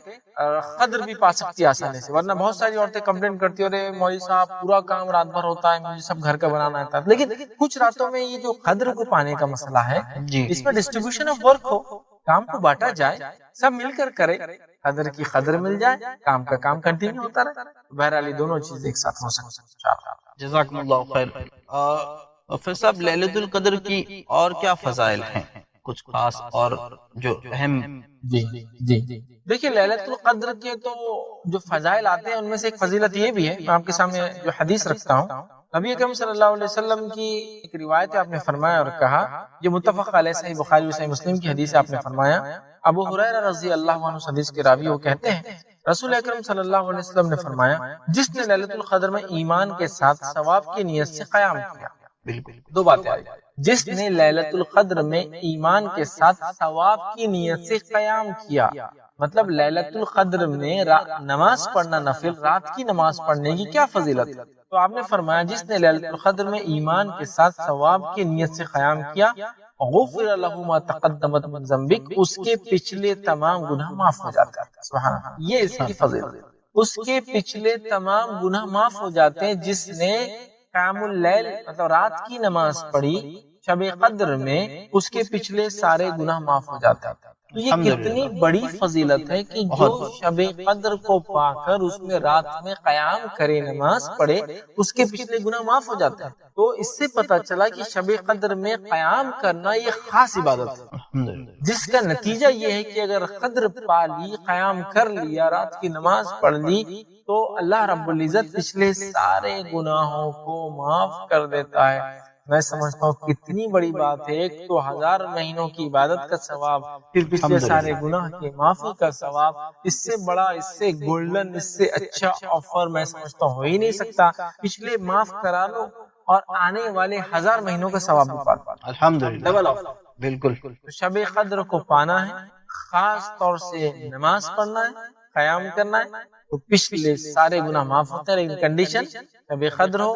قدر بھی پا سکتی آسانی سے۔ ورنہ بہت ساری عورتیں کمپلین کرتی ہیں، ارے مولوی صاحب پورا کام رات بھر ہوتا ہے، مجھے سب گھر کا بنانا ہے، لیکن کچھ راتوں میں یہ جو قدر کو پانے کا مسئلہ ہے، اس میں ڈسٹریبیوشن آف ورک ہو، کام کو بانٹا جائے، سب مل کر کرے، قدر کی قدر مل جائے، کام کا کام کنٹینیو ہوتا رہے، بہرحال یہ دونوں چیز ایک ساتھ ہو سکتی ہیں۔ جزاکم اللہ خیر۔ پھر صاحب ليلة القدر کی اور کیا فضائل ہیں، کچھ خاص اور جو اہم؟ جی دیکھیے ليلة القدر کے تو جو فضائل آتے ہیں ان میں سے ایک فضیلت یہ بھی ہے، میں آپ کے سامنے جو حدیث رکھتا ہوں، نبی اکرم صلی اللہ علیہ وسلم کی ایک روایت آپ نے فرمایا اور کہا، یہ متفق علیہ صحیح بخاری و صحیح مسلم کی حدیث آپ نے فرمایا، ابو ہریرہ رضی اللہ عنہ حدیث کے راوی وہ کہتے ہیں رسول اکرم صلی اللہ علیہ وسلم نے فرمایا، جس نے ليلة القدر میں ایمان کے ساتھ ثواب کی نیت سے قیام کیا، بالکل دو باتیں آئی، جس نے ليلة القدر میں ایمان کے ساتھ ثواب کی نیت سے قیام کیا، مطلب ليلة القدر میں نماز پڑھنا نفل، رات کی نماز پڑھنے کی کیا فضیلت، تو آپ نے فرمایا جس نے ليلة القدر میں ایمان کے ساتھ ثواب کی نیت سے قیام کیا، غفر له ما تقدمت من ذنبک، اس کے پچھلے تمام گناہ معاف ہو جاتے ہیں، سبحان اللہ، یہ اس کی فضیلت، اس کے پچھلے تمام گناہ معاف ہو جاتے ہیں، جس نے قیام اللیل مطلب رات کی نماز پڑھی شب قدر میں، اس کے پچھلے سارے گناہ معاف ہو جاتے ہیں۔ تو یہ کتنی بڑی فضیلت ہے کہ جو شب قدر کو پا کر اس میں رات میں قیام کرے، نماز پڑھے، اس کے پچھلے گناہ معاف ہو جاتے ہیں۔ تو اس سے پتہ چلا کہ شب قدر میں قیام کرنا یہ خاص عبادت ہے، جس کا نتیجہ یہ ہے کہ اگر قدر پا لی، قیام کر لیا، رات کی نماز پڑھ لی، تو اللہ رب العزت پچھلے سارے گناہوں کو معاف کر دیتا ہے۔ میں سمجھتا ہوں کتنی بڑی بات ہے، ایک تو 1000 مہینوں کی عبادت کا ثواب، پھر پچھلے سارے گناہ کی معافی کا ثواب، اس سے بڑا، اس سے گولڈن، اس سے اچھا آفر میں سمجھتا ہوں ہو ہی نہیں سکتا۔ پچھلے معاف کرا لو اور آنے والے 1000 مہینوں کا ثواب بھی پا لو، الحمدللہ، ڈبل آفر، بالکل۔ شب قدر کو پانا ہے، خاص طور سے نماز پڑھنا ہے، قیام کرنا ہے، تو پچھلے سارے گناہ معاف ہوتے ہیں، لیکن کنڈیشن شب قدر ہو،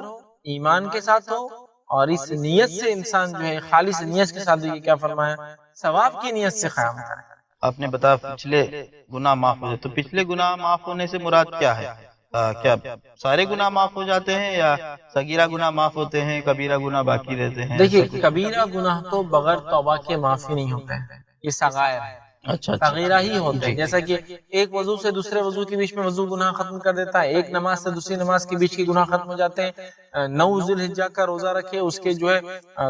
ایمان کے ساتھ ہو، اور اس نیت سے انسان جو ہے خالص نیت کے ساتھ، یہ کیا فرمایا، ثواب کی نیت سے قیام کرے۔ آپ نے بتایا پچھلے گناہ معاف ہو جاتے، تو پچھلے گناہ معاف ہونے سے مراد کیا ہے؟ کیا سارے گناہ معاف ہو جاتے ہیں یا صغیرہ گناہ معاف ہوتے ہیں، کبیرہ گناہ باقی رہتے ہیں؟ دیکھیے کبیرہ گناہ تو بغیر توبہ کے معافی نہیں ہوتے ہیں، یہ صغائر ہے، اچھا اچھا صغیرہ ہی ہوتے ہیں، جیسا کہ ایک وضو سے دوسرے وضو کے بیچ میں وضو گناہ ختم کر دیتا ہے، ایک نماز سے دوسری نماز کے بیچ کی گناہ ختم ہو جاتے ہیں، 9 ذی الحجہ کا روزہ رکھے اس کے جو ہے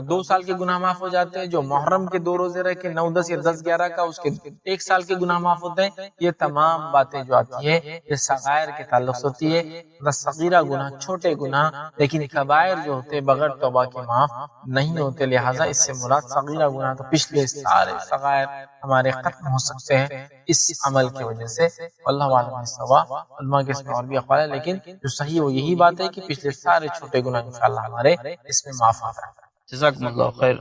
2 سال کے گناہ معاف ہو جاتے ہیں، جو محرم کے 2 روزے رکھے 9 10 یا 10 11 کا اس کے 1 سال کے گناہ معاف ہوتے ہیں۔ یہ تمام باتیں جو آتی ہے یہ صغائر کے تعلق سے ہوتی ہے، صغیرہ گناہ چھوٹے گناہ، لیکن کبائر جو ہوتے بغیر توبہ کے معاف نہیں ہوتے، لہٰذا اس سے مراد صغیرہ گناہ تو پچھلے سارے صغائر ہمارے ختم ہو سکتے ہیں اس عمل کی وجہ سے۔ اللہ عالم سوا، علماء کے اس میں اور بھی اقوال ہے، لیکن جو صحیح وہ یہی بات ہے کہ پچھلے سارے چھوٹے گناہ انشاءاللہ ہمارے اس میں معاف ہوتا ہے۔ جزاکم اللہ خیر۔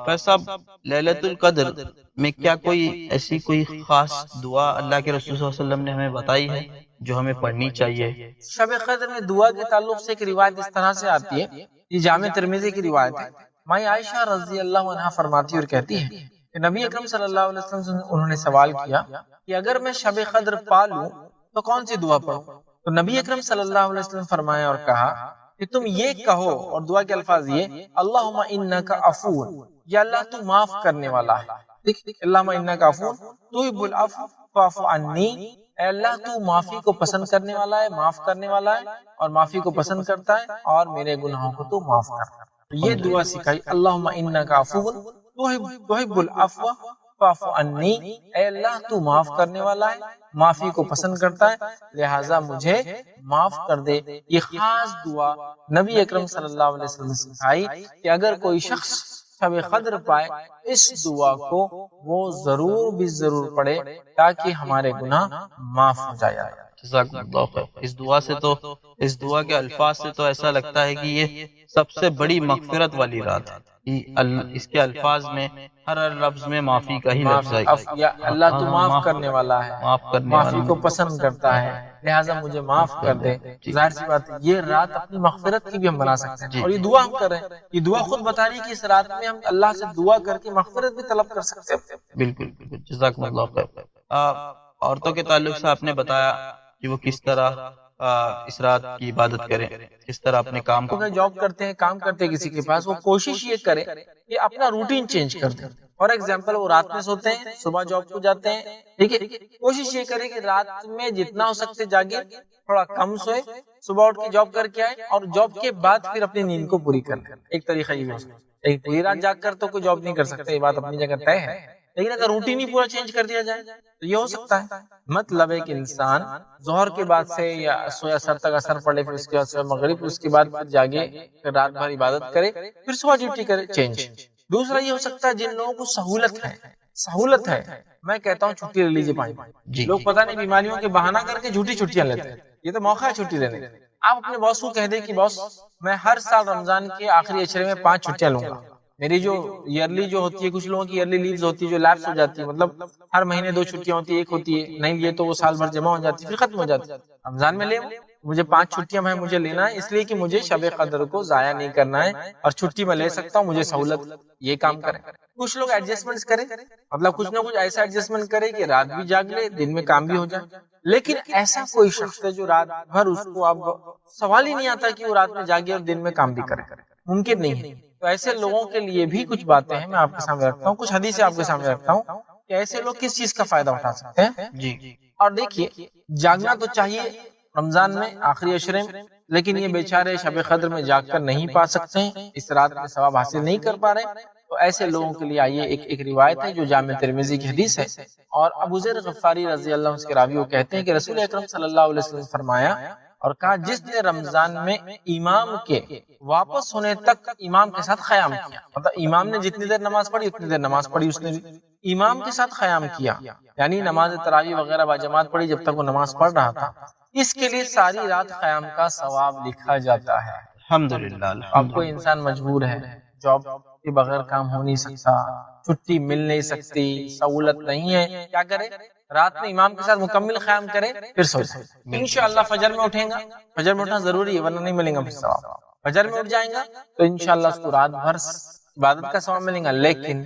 فیض صاحب، لیلۃ القدر میں کیا کوئی ایسی کوئی خاص دعا اللہ کے رسول صلی اللہ علیہ وسلم نے ہمیں بتائی ہے جو ہمیں پڑھنی چاہیے؟ شب قدر میں دعا کے تعلق سے ایک روایت اس طرح سے آتی ہے، یہ جامع ترمذی کی روایت ہے، مائی عائشہ رضی اللہ عنہا فرماتی اور کہتی ہے کہ نبی اکرم صلی اللہ علیہ وسلم سے انہوں نے سوال کیا کہ اگر میں شب قدر پا لوں تو کون سی دعا پڑھوں؟ تو نبی اکرم صلی اللہ علیہ وسلم فرمایا اور کہا کہ تم یہ کہو، اور دعا کے الفاظ یہ، اللہم انک عفو، یا اللہ تو معاف کرنے والا ہے، اللہم انک عفو تحب العفو فاعف عنی، اے اللہ تو معافی کو پسند کرنے والا ہے، معاف کرنے والا ہے اور معافی کو پسند کرتا ہے، اور میرے گناہوں کو تو معاف کرتا ہے۔ یہ دعا سکھائی، اللہم انک عفو تحب العفو فاعف عنی، اے اللہ تو معاف کرنے والا ہے، معافی کو پسند کرتا ہے، لہٰذا مجھے معاف کر دے۔ یہ خاص دعا نبی اکرم صلی اللہ علیہ وسلم نے سکھائی کہ اگر کوئی شخص شب قدر پائے اس دعا کو وہ ضرور بھی ضرور پڑھے تاکہ ہمارے گناہ معاف ہو جائے۔ جزاکم اللہ خیر۔ اس دعا سے تو، اس دعا کے الفاظ سے تو ایسا لگتا ہے کہ یہ سب سے بڑی مغفرت والی رات ہے۔ اس کے الفاظ میں ہر لفظ میں معافی کا ہی لفظ ہے، یا اللہ تو معاف کرنے والا ہے، معاف کرنے معافی والا کو پسند کرتا ہے، لہٰذا مجھے معاف کر دے۔ ظاہر سی بات ہے یہ رات اپنی مغفرت کی بھی ہم بنا سکتے ہیں، اور یہ دعا ہم کر رہے ہیں، یہ دعا خود بتا رہی ہے کہ اس رات میں ہم اللہ سے دعا کر کے مغفرت بھی طلب کر سکتے ہیں۔ بالکل بالکل، جزاکم اللہ خیر۔ عورتوں کے تعلق سے آپ نے بتایا کہ وہ کس طرح اس رات کی عبادت کریں، کس طرح اپنے کام کو، جاب کرتے ہیں، کام کرتے ہیں کسی کے پاس، وہ کوشش یہ کرے کہ اپنا روٹین چینج کر دیں۔ فار ایگزامپل وہ رات میں سوتے ہیں، صبح جاب کو جاتے ہیں، ٹھیک ہے، کوشش یہ کرے کہ رات میں جتنا ہو سکتے جاگے، تھوڑا کم سوئے، صبح اٹھ کے جاب کر کے آئے، اور جاب کے بعد پھر اپنی نیند کو پوری کر لیں۔ ایک طریقہ یہ ہو سکتا ہے، ایک پوری رات جاگ کر تو کوئی جاب نہیں کر سکتے، یہ بات اپنی جگہ طے ہے، لیکن اگر روٹین ہی پورا چینج کر دیا جائے تو یہ ہو سکتا ہے۔ مطلب ہے کہ انسان ظہر کے بعد سے یا سویا سر تک اثر پڑے، پھر اس کے بعد سویا مغرب، پھر اس کے بعد پھر جاگے، پھر رات بھر عبادت کرے، پھر صبح ڈیوٹی کرے، چینج۔ دوسرا یہ ہو سکتا ہے جن لوگوں کو سہولت ہے، میں کہتا ہوں چھٹی لے لیجیے 5 دن۔ لوگ پتہ نہیں بیماریوں کے بہانہ کر کے جھوٹی چھٹیاں لیتے ہیں، یہ تو موقع ہے چھٹی لینے کا۔ آپ اپنے باس کو کہہ دیں کہ باس میں ہر سال رمضان کے آخری عشرے میں 5 چھٹیاں لوں گا، میری جو ایئرلی جو ہوتی ہے، کچھ لوگوں کی ایئرلی لیوز ہوتی ہے جو لیپس ہو جاتی ہے، مطلب ہر مہینے 2 چھٹیاں ہوتی ہے، ایک ہوتی ہے نہیں لیے تو وہ سال بھر جمع ہو جاتی ہے، پھر ختم ہو جاتی ہے۔ رمضان میں لے مجھے 5 چھٹیاں میں مجھے لینا ہے، اس لیے کہ مجھے شب قدر کو ضائع نہیں کرنا ہے، اور چھٹی میں لے سکتا ہوں، مجھے سہولت، یہ کام کریں۔ کچھ لوگ ایڈجسٹمنٹ کریں، مطلب کچھ نہ کچھ ایسا ایڈجسٹمنٹ کرے کہ رات بھی جاگ لے، دن میں کام بھی ہو جائے۔ لیکن ایسا کوئی شخص ہے جو رات بھر، اس کو اب سوال ہی نہیں آتا کہ وہ رات میں جاگے اور دن میں کام بھی کرے، ممکن نہیں ہے۔ تو ایسے لوگوں کے لیے بھی کچھ باتیں ہیں، میں آپ کے سامنے رکھتا ہوں، کچھ حدیثیں آپ کے سامنے رکھتا ہوں کہ ایسے لوگ کس چیز کا فائدہ اٹھا سکتے ہیں۔ جی، اور دیکھیے جاگنا تو چاہیے رمضان میں آخری عشرے میں، لیکن یہ بیچارے شب قدر میں جاگ کر نہیں پا سکتے ہیں، اس رات میں ثواب حاصل نہیں کر پا رہے، تو ایسے لوگوں کے لیے آئیے ایک روایت ہے جو جامع ترمذی کی حدیث ہے، اور ابو ذر غفاری رضی اللہ عنہ اس کے راوی وہ کہتے ہیں کہ رسول اکرم صلی اللہ علیہ وسلم نے فرمایا اور کہا، جس نے رمضان میں امام کے واپس ہونے تک امام کے ساتھ قیام کیا، مطلب امام نے جتنی دیر نماز پڑھی اتنی دیر نماز پڑھی، اس نے بھی امام کے ساتھ قیام کیا، یعنی نماز تراویح وغیرہ باجماعت پڑھی جب تک وہ نماز پڑھ رہا تھا، اس کے لیے ساری رات قیام کا ثواب لکھا جاتا ہے۔ الحمدللہ۔ اب کوئی انسان مجبور ہے، جاب کے بغیر کام ہو نہیں سکتا، چھٹی مل نہیں سکتی، سہولت نہیں ہے، کیا کرے؟ رات میں امام کے ساتھ مکمل قیام کرے، پھر سو جائے۔ انشاءاللہ فجر میں اٹھیں گا، فجر میں اٹھنا ضروری ہے ورنہ نہیں ملیں گا پھر ثواب۔ فجر میں اٹھ جائیں گا تو انشاءاللہ اس کو رات بھر عبادت کا ثواب ملے گا، لیکن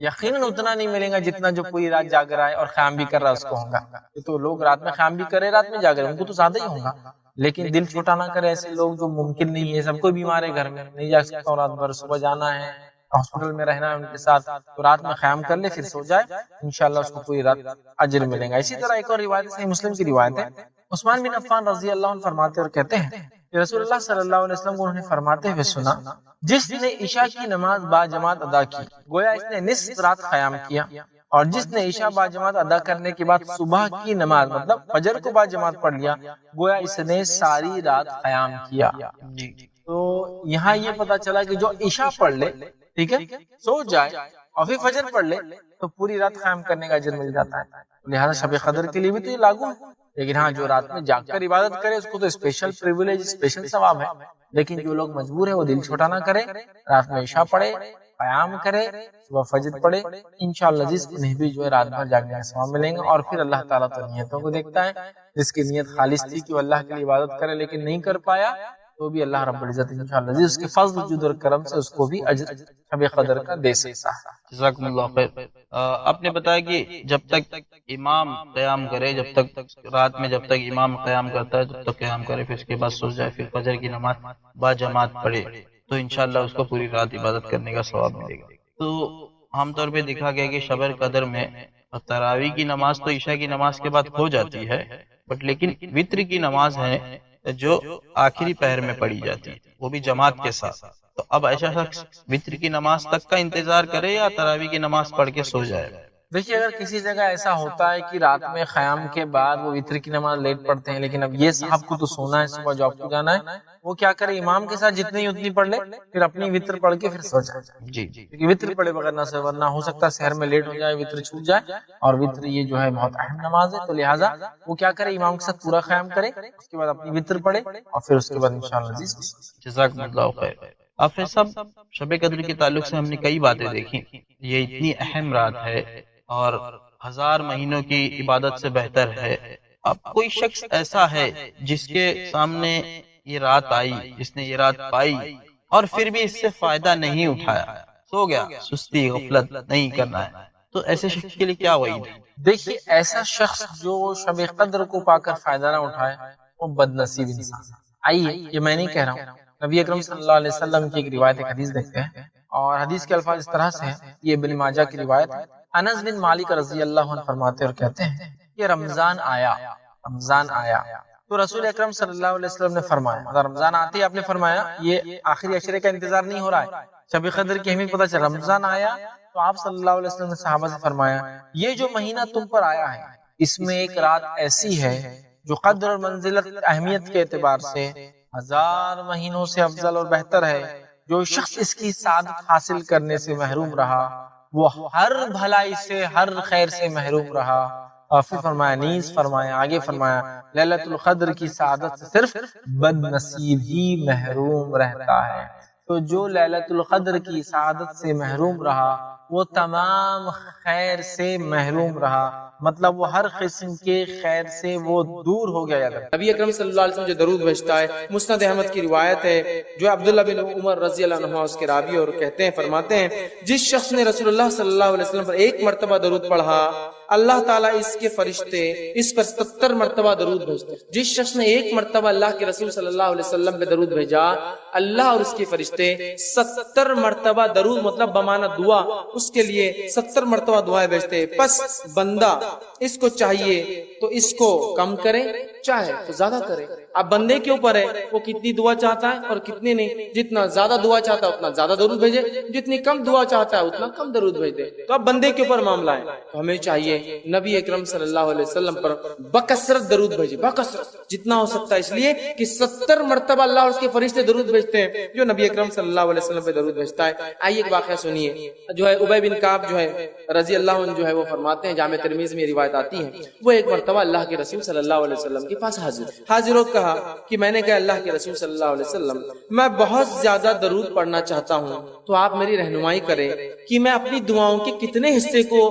یقیناً اتنا نہیں ملے گا جتنا جو پوری رات جاگ رہا ہے اور قیام بھی کر رہا ہے اس کو ہوگا۔ تو لوگ رات میں قیام بھی کرے، رات میں جاگ رہے ہیں، ان کو تو زیادہ ہی ہوگا، لیکن دل چھوٹا نہ کرے ایسے لوگ جو ممکن نہیں ہے، سب کوئی بیمار ہے، گھر میں نہیں جا سکتا ہوں رات بھر، صبح جانا ہے، ہاسپٹل میں رہنا ہے ان کے ساتھ، تو رات میں قیام کر لے پھر سو جائے، انشاءاللہ اس کو پوری رات اجر ملے گا۔ اسی طرح ایک اور روایت صحیح مسلم کی روایت ہے، عثمان بن عفان رضی اللہ عنہ فرماتے اور کہتے ہیں کہ رسول اللہ صلی اللہ علیہ وسلم کو انہوں نے فرماتے ہوئے سنا، جس نے عشاء کی نماز با جماعت ادا کی گویا اس نے نصف رات قیام کیا، اور جس نے عشاء با جماعت ادا کرنے کے بعد صبح کی نماز مطلب فجر کو با جماعت پڑھ لیا گویا اس نے ساری رات قیام کیا۔ تو یہاں یہ پتا چلا کہ جو عشاء پڑھ لے، ٹھیک ہے، سو جائے اور پھر فجر پڑھ لے تو پوری رات قیام کرنے کا اجر مل جاتا ہے۔ لہذا شب قدر کے لیے بھی تو یہ لاگو ہے، لیکن ہاں جو رات میں جاگ کر عبادت کرے اس کو تو اسپیشل پریویلیج، اسپیشل ثواب ہے، لیکن جو لوگ مجبور ہیں وہ دل چھوٹا نہ کرے، رات میں عشاء پڑھے، قیام کرے، صبح فجر پڑھے، انشاءاللہ جس انہیں بھی جو ہے رات بھر جاگنے کا ثواب ملیں گا۔ اور پھر اللہ تعالیٰ تو نیتوں کو دیکھتا ہے، جس کی نیت خالص تھی کہ وہ اللہ کے لیے عبادت کرے لیکن نہیں کر پایا تو بھی اللہ رب العزت انشاءاللہ اس کے فضل جود اور کرم سے اس کو بھی اجر شب قدر کا دے سکتا ہے۔ جزاکم اللہ خیر۔ آپ نے بتایا کہ جب تک امام قیام کرے، جب تک رات میں جب تک امام قیام کرتا ہے تب تک قیام کرے، پھر اس کے بعد سو جائے، پھر فجر کی نماز با جماعت پڑھے تو انشاءاللہ اس کو پوری رات عبادت کرنے کا ثواب ملے گا۔ تو عام طور پہ دیکھا گیا کہ شب قدر میں تراویح کی نماز تو عشاء کی نماز کے بعد ہو جاتی ہے، بٹ لیکن وتر کی نماز ہے جو آخری پہر میں پڑھی جاتی ہے، وہ بھی جماعت کے ساتھ۔ تو اب ایسا شخص وتر کی نماز تک کا انتظار کرے یا تراویح کی نماز پڑھ کے سو جائے؟ دیکھیے اگر کسی جگہ ایسا ہوتا ہے کہ رات میں قیام کے بعد وہ وتر کی نماز لیٹ پڑھتے ہیں، لیکن اب یہ صاحب کو تو سونا ہے، صبح جاب کو جانا ہے، وہ کیا کرے امام کے ساتھ جتنی اتنی پڑھ لے، پھر اپنی وتر پڑھ کے پھر سو جائے۔ جی کیونکہ وتر پڑھے بغیر نہ سو، ورنہ ہو سکتا ہے شہر میں لیٹ ہو جائے، وتر چھوٹ جائے، اور وتر یہ جو ہے بہت اہم نماز ہے، تو لہٰذا وہ کیا کرے امام کے ساتھ پورا قیام کرے، اس کے بعد اپنی وتر پڑھے اور پھر اس کے بعد انشاءاللہ جزاکم اللہ خیر۔ آپ سب شب قدر کے تعلق سے ہم نے کئی باتیں دیکھی، یہ اتنی اہم رات ہے اور 1000 مہینوں کی عبادت سے بہتر ہے۔ اب کوئی شخص ایسا ہے جس کے سامنے یہ رات آئی، جس نے یہ رات پائی اور پھر بھی اس سے فائدہ نہیں اٹھایا، سو گیا، سستی غفلت نہیں کرنا ہے، تو ایسے شخص کے لیے کیا وعید ہے؟ دیکھیے ایسا شخص جو شب قدر کو پا کر فائدہ نہ اٹھائے وہ بد نصیب انسان ہے۔ آئیے یہ میں نہیں کہہ رہا ہوں، نبی اکرم صلی اللہ علیہ وسلم کی ایک روایت، ایک حدیث دیکھتے ہیں، اور حدیث کے الفاظ اس طرح سے ہیں، یہ ابن ماجہ کی روایت ہے۔ انس بن مالک رضی اللہ عنہ فرماتے اور کہتے ہیں کہ رمضان آیا، رمضان آیا تو رسول اکرم صلی اللہ علیہ وسلم نے فرمایا، رمضان آتے ہی آپ نے فرمایا یہ آخری عشرے کا انتظار نہیں ہو رہا ہے، شب قدر کی اہمیت پتہ چلا، رمضان آیا تو آپ صلی اللہ علیہ وسلم نے صحابہ سے فرمایا یہ جو مہینہ تم پر آیا ہے اس میں ایک رات ایسی ہے جو قدر اور منزلت اہمیت کے اعتبار سے 1000 مہینوں سے افضل اور بہتر ہے۔ جو شخص اس کی سعادت حاصل کرنے سے محروم رہا وہ ہر بھلائی سے، ہر خیر سے محروم رہا۔ اور پھر فرمایا نیز فرمایا، آگے فرمایا لیلۃ القدر کی سعادت سے صرف بد نصیب ہی محروم رہتا ہے۔ تو جو لیلۃ القدر کی سعادت سے محروم رہا وہ تمام خیر سے محروم رہا، مطلب وہ ہر قسم کے خیر سے وہ دور ہو گیا۔ نبی اکرم صلی اللہ علیہ وسلم جو درود بھیجتا ہے، مسند احمد کی روایت ہے جو عبداللہ بن عمر رضی اللہ عنہ اس کے راوی اور کہتے ہیں، فرماتے ہیں جس شخص نے رسول اللہ صلی اللہ علیہ وسلم پر ایک مرتبہ درود پڑھا اللہ تعالیٰ اس کے فرشتے اس پر 70 مرتبہ درود بھیجتے۔ جس شخص نے ایک مرتبہ اللہ کے رسول صلی اللہ علیہ وسلم پہ درود بھیجا اللہ اور اس کے فرشتے 70 مرتبہ درود مطلب بمعنی دعا اس کے لیے 70 مرتبہ دعائیں بھیجتے۔ پس بندہ اس کو چاہیے تو اس کو کم کرے، چاہے تو زیادہ کرے۔ اب بندے کے اوپر ہے وہ کتنی دعا چاہتا ہے اور کتنی نہیں، جتنا زیادہ دعا چاہتا ہے اتنا زیادہ درود بھیجے، جتنی کم دعا چاہتا ہے اتنا کم درود بھیج دے۔ تو اب بندے کے اوپر معاملہ ہے، تو ہمیں چاہیے نبی اکرم صلی اللہ علیہ وسلم پر بکثرت درود بھیجے، بکثرت جتنا ہو سکتا ہے، اس لیے کہ 70 مرتبہ اللہ اور اس کے فرشتے درود بھیجتے ہیں جو نبی اکرم صلی اللہ علیہ وسلم پہ درود بھیجتا ہے۔ آئیے ایک واقعہ سنیے، جو ہے ابی بن کعب جو ہے رضی اللہ عنہ جو ہے وہ فرماتے ہیں، جامع ترمذی میں روایت آتی ہے، وہ ایک مرتبہ اللہ کے رسول صلی اللہ علیہ وسلم کے پاس حاضر ہو کہا کہ میں نے کہا اللہ کے رسول صلی اللہ علیہ وسلم میں بہت زیادہ درود پڑھنا چاہتا ہوں تو آپ میری رہنمائی کریں کہ میں اپنی دعاؤں کے کتنے حصے کو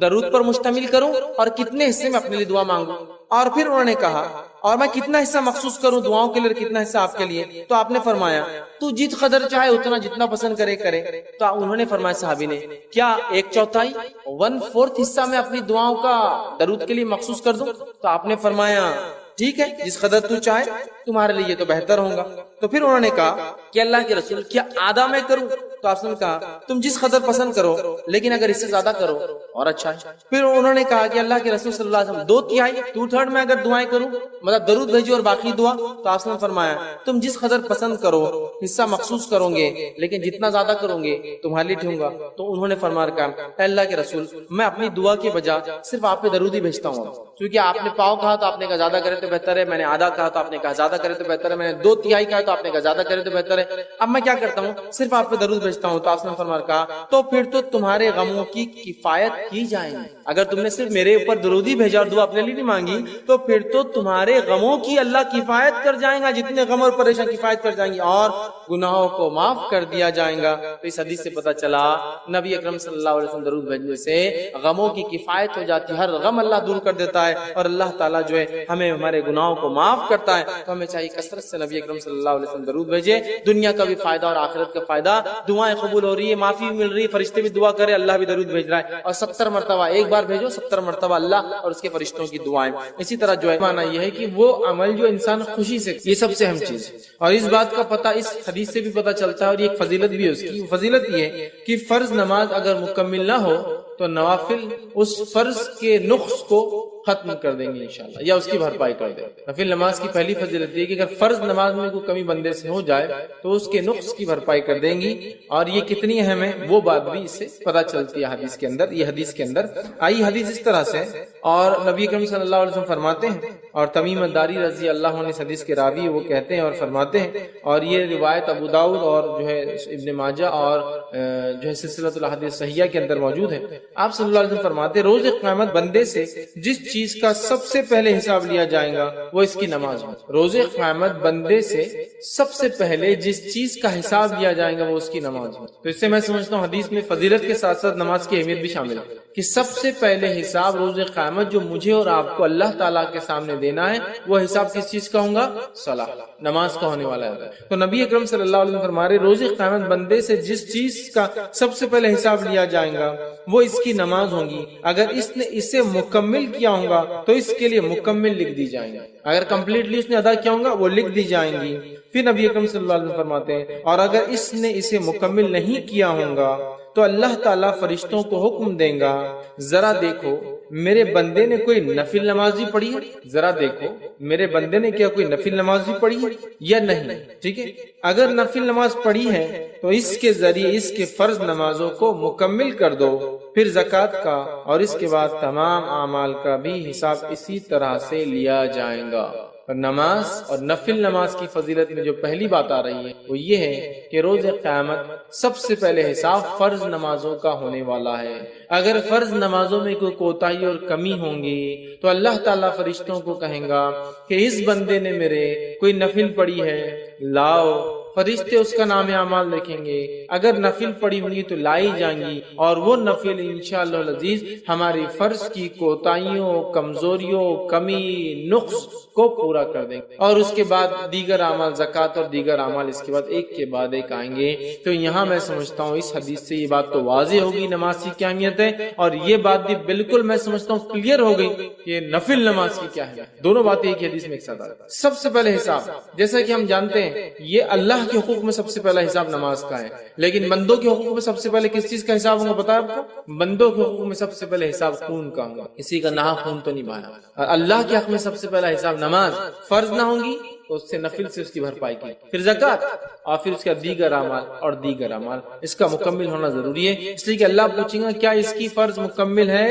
درود پر مشتمل کروں اور کتنے حصے میں اپنے لیے دعا مانگوں۔ اور پھر انہوں نے کہا اور میں کتنا حصہ مخصوص کروں دعاؤں کے لیے، کتنا حصہ آپ کے لیے؟ تو آپ نے فرمایا تو جت قدر چاہے اتنا، جتنا پسند کرے کرے۔ تو انہوں نے فرمایا صحابی نے کیا 1/4 1/4 حصہ میں اپنی دعاؤں کا درود کے لیے مخصوص کر دوں؟ تو آپ نے فرمایا ٹھیک ہے، جس قدر تو چاہے تمہارے لیے تو بہتر ہوگا۔ تو پھر انہوں نے کہا کہ اللہ کے رسول کیا آدھا میں کروں؟ تو آپ نے کہا تم جس قدر پسند کرو، لیکن اگر اس سے زیادہ کرو اور اچھا ہے۔ پھر انہوں نے کہا کہ اللہ کے رسول صلی اللہ علیہ وسلم 2/3 2/3 میں اگر دعائیں کروں، مطلب درود بھیجو اور باقی دعا؟ تو آپ نے فرمایا تم جس قدر پسند کرو، حصہ مخصوص کرو گے، لیکن جتنا زیادہ کرو گے تمہارے لیے ٹھوں گا۔ تو انہوں نے فرمایا کہا اے اللہ کے رسول میں اپنی دعا کے بجائے صرف آپ پہ درود ہی بھیجتا ہوں، کیونکہ آپ نے پاؤ کہا تو آپ نے کہا زیادہ کرے تو بہتر ہے، میں نے آدھا کہا تو آپ نے کہا زیادہ کرے تو بہتر ہے، میں نے 2/3 کہا تو آپ نے کہا زیادہ کرے تو بہتر ہے، اب میں کیا کرتا ہوں صرف آپ پہ درود بھیجتا ہوں۔ تو آپ نے فرمایا کہا تو پھر تو تمہارے غموں کی کفایت کی جائے گی، اگر تم نے صرف میرے اوپر درود ہی بھیجا اور دعا اپنے لیے نہیں مانگی تو پھر تو تمہارے غموں کی اللہ کفایت کر جائے گا، جتنے غم اور پریشان کفایت کر جائیں گی اور گناہوں کو معاف کر دیا جائے گا۔ تو اس حدیث سے پتہ چلا نبی اکرم صلی اللہ علیہ وسلم درود بھیجنے سے غموں کی کفایت ہو جاتی ہے، ہر غم اللہ دور کر دیتا ہے اور اللہ تعالیٰ جو ہے ہمیں ہمارے گناہوں کو معاف کرتا ہے۔ تو ہمیں چاہیے کثرت سے نبی اکرم صلی اللہ علیہ وسلم درود بھیجے، دنیا کا بھی فائدہ اور آخرت کا فائدہ، دعائیں قبول ہو رہی ہے، معافی بھی مل رہی ہے، فرشتے بھی دعا کرے، اللہ بھی درود بھیج رہا ہے، اور 70 مرتبہ ایک بار بھیجو 70 مرتبہ اللہ اور اس کے فرشتوں کی دعائیں۔ اسی طرح جو ہے معنی یہ ہے کہ وہ عمل جو انسان خوشی سے، یہ سب سے اہم چیز ہے، اور اس بات کا پتہ اس حدیث سے بھی پتہ چلتا ہے، اور یہ ایک فضیلت بھی ہے اس کی۔ فضیلت یہ ہے کہ فرض نماز اگر مکمل نہ ہو تو نوافل اس فرض کے نقص کو ختم کر دیں گے انشاءاللہ، یا اس کی بھرپائی کر دیں گے۔ نفل نماز کی پہلی فضیلت یہ کہ اگر فرض نماز میں کوئی کمی بندے سے ہو جائے تو اس کے نقص کی بھرپائی کر دیں گی، اور یہ کتنی اہم ہے وہ بات بھی اس سے پتہ چلتی ہے حدیث کے اندر۔ یہ حدیث کے اندر آئی حدیث اس طرح سے، اور نبی کریم صلی اللہ علیہ وسلم فرماتے ہیں، اور تمیم الداری رضی اللہ عنہ اس حدیث کے راوی وہ کہتے ہیں اور فرماتے ہیں، اور یہ روایت ابو داؤد اور جو ہے ابن ماجہ اور جو ہے سلسلۃ الاحادیث صحیحہ کے اندر موجود ہے۔ آپ صلی اللہ علیہ وسلم فرماتے ہیں روز قیامت بندے سے جس چیز کا سب سے پہلے حساب لیا جائے گا وہ اس کی نماز ہے۔ روز قیامت بندے سے سب سے پہلے جس چیز کا حساب لیا جائے گا وہ اس کی نماز ہے۔ تو اس سے میں سمجھتا ہوں حدیث میں فضیلت کے ساتھ ساتھ نماز کی اہمیت بھی شامل ہے کہ سب سے پہلے حساب روز قیامت جو مجھے اور آپ کو اللہ تعالیٰ کے سامنے دینا ہے وہ حساب کس چیز کا ہوگا؟ صلاۃ، نماز کا ہونے والا ہے۔ تو نبی اکرم صلی اللہ علیہ وسلم فرما رہے روز قیامت بندے سے جس چیز کا سب سے پہلے حساب لیا جائے گا وہ اس کی نماز ہوگی، اگر اس نے اسے مکمل کیا ہوگا تو اس کے لیے مکمل لکھ دی جائیں گی، اگر کمپلیٹلی اس نے ادا کیا ہوگا وہ لکھ دی جائیں گی۔ پھر نبی اکرم صلی اللہ علیہ وسلم فرماتے ہیں اور اگر اس نے اسے مکمل نہیں کیا ہوگا تو اللہ تعالیٰ فرشتوں کو حکم دیں گا ذرا دیکھو میرے بندے نے کوئی نفل نماز بھی پڑھی ہے، ذرا دیکھو میرے بندے نے کیا کوئی نفل نماز بھی پڑھی ہے یا نہیں، ٹھیک ہے۔ اگر نفل نماز پڑھی ہے تو اس کے ذریعے اس کے فرض نمازوں کو مکمل کر دو، پھر زکوٰۃ کا اور اس کے بعد تمام اعمال کا بھی حساب اسی طرح سے لیا جائے گا۔ اور نماز اور نفل نماز کی فضیلت میں جو پہلی بات آ رہی ہے وہ یہ ہے کہ روز قیامت سب سے پہلے حساب فرض نمازوں کا ہونے والا ہے۔ اگر فرض نمازوں میں کوئی کوتاہی اور کمی ہوں گی تو اللہ تعالیٰ فرشتوں کو کہیں گا کہ اس بندے نے میرے کوئی نفل پڑھی ہے، لاؤ، فرشتے اس کا نام اعمال لکھیں گے، اگر نفل پڑھی ہوں گی تو لائی جائیں گی، اور وہ نفل انشاءاللہ العزیز ہماری فرض کی کوتاہیوں، کمزوریوں، کمی، نقص کو پورا کر دیں گے، اور اس کے بعد دیگر اعمال زکوٰۃ اور دیگر اعمال اس کے بعد ایک کے بعد ایک آئیں گے۔ تو یہاں میں سمجھتا ہوں اس حدیث سے یہ بات تو واضح ہوگی نماز کی کیا اہمیت ہے، اور یہ بات بھی بالکل میں سمجھتا ہوں کلیئر ہو گئی کہ نفل نماز کی کیا ہے۔ دونوں باتیں ایک حدیث میں ایک ساتھ آتی ہیں۔ سب سے پہلے حساب، جیسا کہ ہم جانتے ہیں یہ اللہ کے حقوق میں سب سے پہلا حساب نماز کا ہے، لیکن بندوں کے حقوق میں سب سے پہلے کس چیز کا حساب ہوگا پتا ہے آپ کو؟ بندوں کے حقوق میں سب سے پہلے حساب خون کا ہوگا، کسی کا ناحق خون تو نہیں بہانا، اور اللہ کے حق میں سب سے پہلا حساب نماز، فرض نہ ہوں گی تو اس سے نفل سے اس کی بھرپائی کی، پھر زکوٰۃ، اور پھر اس کا دیگر اعمال اور دیگر اعمال، اس کا مکمل ہونا ضروری ہے۔ اس لیے کہ اللہ پوچھیں گا کیا اس کی فرض مکمل ہے،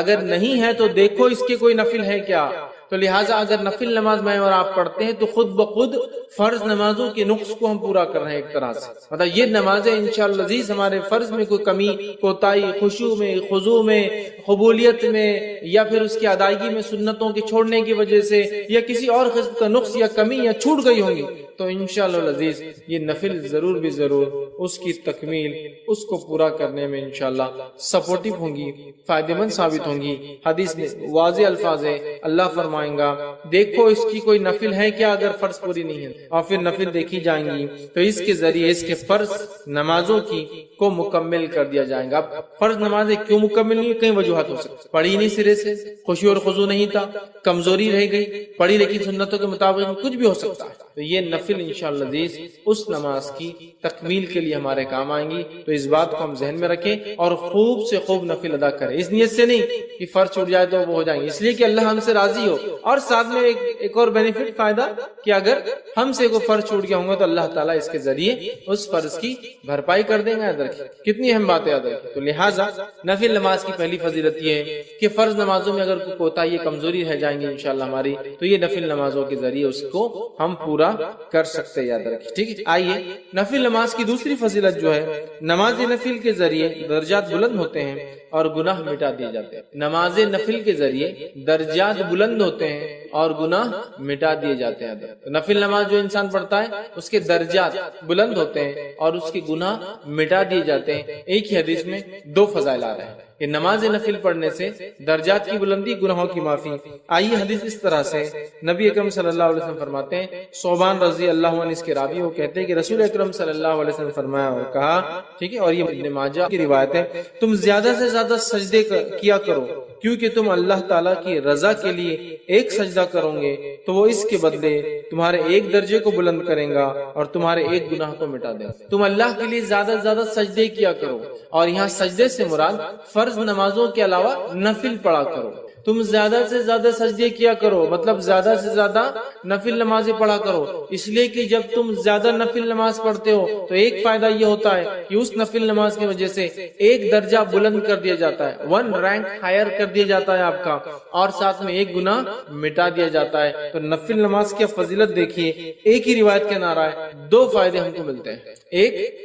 اگر نہیں ہے تو دیکھو اس کے کوئی نفل ہے کیا۔ تو لہٰذا اگر نفل نماز میں اور آپ پڑھتے ہیں تو خود بخود فرض نمازوں کے نقص کو ہم پورا کر رہے ہیں ایک طرح سے، مطلب یہ نمازیں انشاءاللہ عزیز ہمارے فرض میں کوئی کمی، کوتاہی، خشوع میں، خضوع میں، قبولیت میں، یا پھر اس کی ادائیگی میں سنتوں کے چھوڑنے کی وجہ سے یا کسی اور قسم کا نقص یا کمی یا چھوٹ گئی ہوں گی تو انشاءاللہ العزیز یہ نفل ضرور بھی ضرور اس کی تکمیل، اس کو پورا کرنے میں انشاءاللہ سپورٹیو ہوں گی، فائدہ مند ثابت ہوں گی۔ حدیث میں واضح الفاظ ہے، اللہ فرمائیں گا دیکھو اس کی کوئی نفل ہے کیا اگر فرض پوری نہیں ہے، اور پھر نفل دیکھی جائیں گی تو اس کے ذریعے اس کے فرض نمازوں کی کو مکمل کر دیا جائے گا۔ اب فرض نمازیں کیوں مکمل نہیں، کئی وجوہات ہو سکتی، پڑھی نہیں سرے سے، خشوع اور خضوع نہیں تھا، کمزوری رہ گئی، پڑھی لیکن سنتوں کے مطابق کچھ بھی ہو سکتا ہے۔ تو یہ نفل انشاءاللہ عزیز اس نماز کی تکمیل کے لیے ہمارے کام آئیں گی. تو اس بات کو ہم ذہن میں رکھیں اور خوب سے خوب نفل ادا کریں. اس نیت سے نہیں کہ فرض چھوٹ جائے تو وہ ہو جائیں گے، اس لیے کہ اللہ ہم سے راضی ہو. اور ساتھ میں ایک اور بینیفٹ فائدہ کہ اگر ہم سے کوئی فرض چھوٹ گیا ہوں گا تو اللہ تعالیٰ اس کے ذریعے اس فرض کی بھرپائی کر دیں گے. یاد رکھیں کتنی اہم بات ہے یاد رکھیں. تو لہٰذا نفل نماز کی پہلی فضیلت یہ ہے کہ فرض نمازوں میں اگر کوئی کوتاہی کمزوری رہ جائیں گی انشاءاللہ ہماری، تو یہ نفل نمازوں کے ذریعے اس کو ہم پورا کر سکتے. یاد رکھیں ٹھیک ہے. آئیے نفل نماز کی دوسری فضیلت جو ہے، نماز نفل کے ذریعے درجات بلند ہوتے ہیں اور گناہ مٹا دیے جاتے ہیں. نماز نفل کے ذریعے درجات بلند ہوتے ہیں اور گناہ مٹا دیے جاتے ہیں. نفل نماز جو انسان پڑھتا ہے اس کے درجات بلند ہوتے ہیں اور اس کے گناہ مٹا دیے جاتے ہیں. ایک ہی حدیث میں دو فضائل آ رہے ہیں کہ نماز نفل پڑھنے سے درجات کی بلندی، گناہوں کی معافی. آئیے حدیث اس طرح سے نبی اکرم صلی اللہ علیہ وسلم فرماتے ہیں، صوبان رضی اللہ عنہ اس کے راوی وہ کہتے ہیں کہ رسول اکرم صلی اللہ علیہ وسلم فرمایا اور کہا، ٹھیک ہے، اور یہ ابن ماجہ کی روایت ہے، تم زیادہ سے زیادہ سجدے کیا کرو کیونکہ تم اللہ تعالیٰ کی رضا کے لیے ایک سجدہ کرو گے تو وہ اس کے بدلے تمہارے ایک درجے کو بلند کریں گا اور تمہارے ایک گناہ کو مٹا دے گا. تم اللہ کے لیے زیادہ سے زیادہ سجدے کیا کرو، اور یہاں سجدے سے مراد فرض نمازوں کے علاوہ نفل پڑھا کرو. تم زیادہ سے زیادہ سجدے کیا کرو مطلب زیادہ سے زیادہ نفل نمازیں پڑھا کرو، اس لیے کہ جب تم زیادہ نفل نماز پڑھتے ہو تو ایک فائدہ یہ ہوتا ہے کہ اس نفل نماز کی وجہ سے ایک درجہ بلند کر دیا جاتا ہے، 1 رینک ہائر کر دیا جاتا ہے آپ کا، اور ساتھ میں ایک گناہ مٹا دیا جاتا ہے. تو نفل نماز کی فضیلت دیکھیے، ایک ہی روایت کے نعرہ ہے، 2 فائدے ہم کو ملتے ہیں.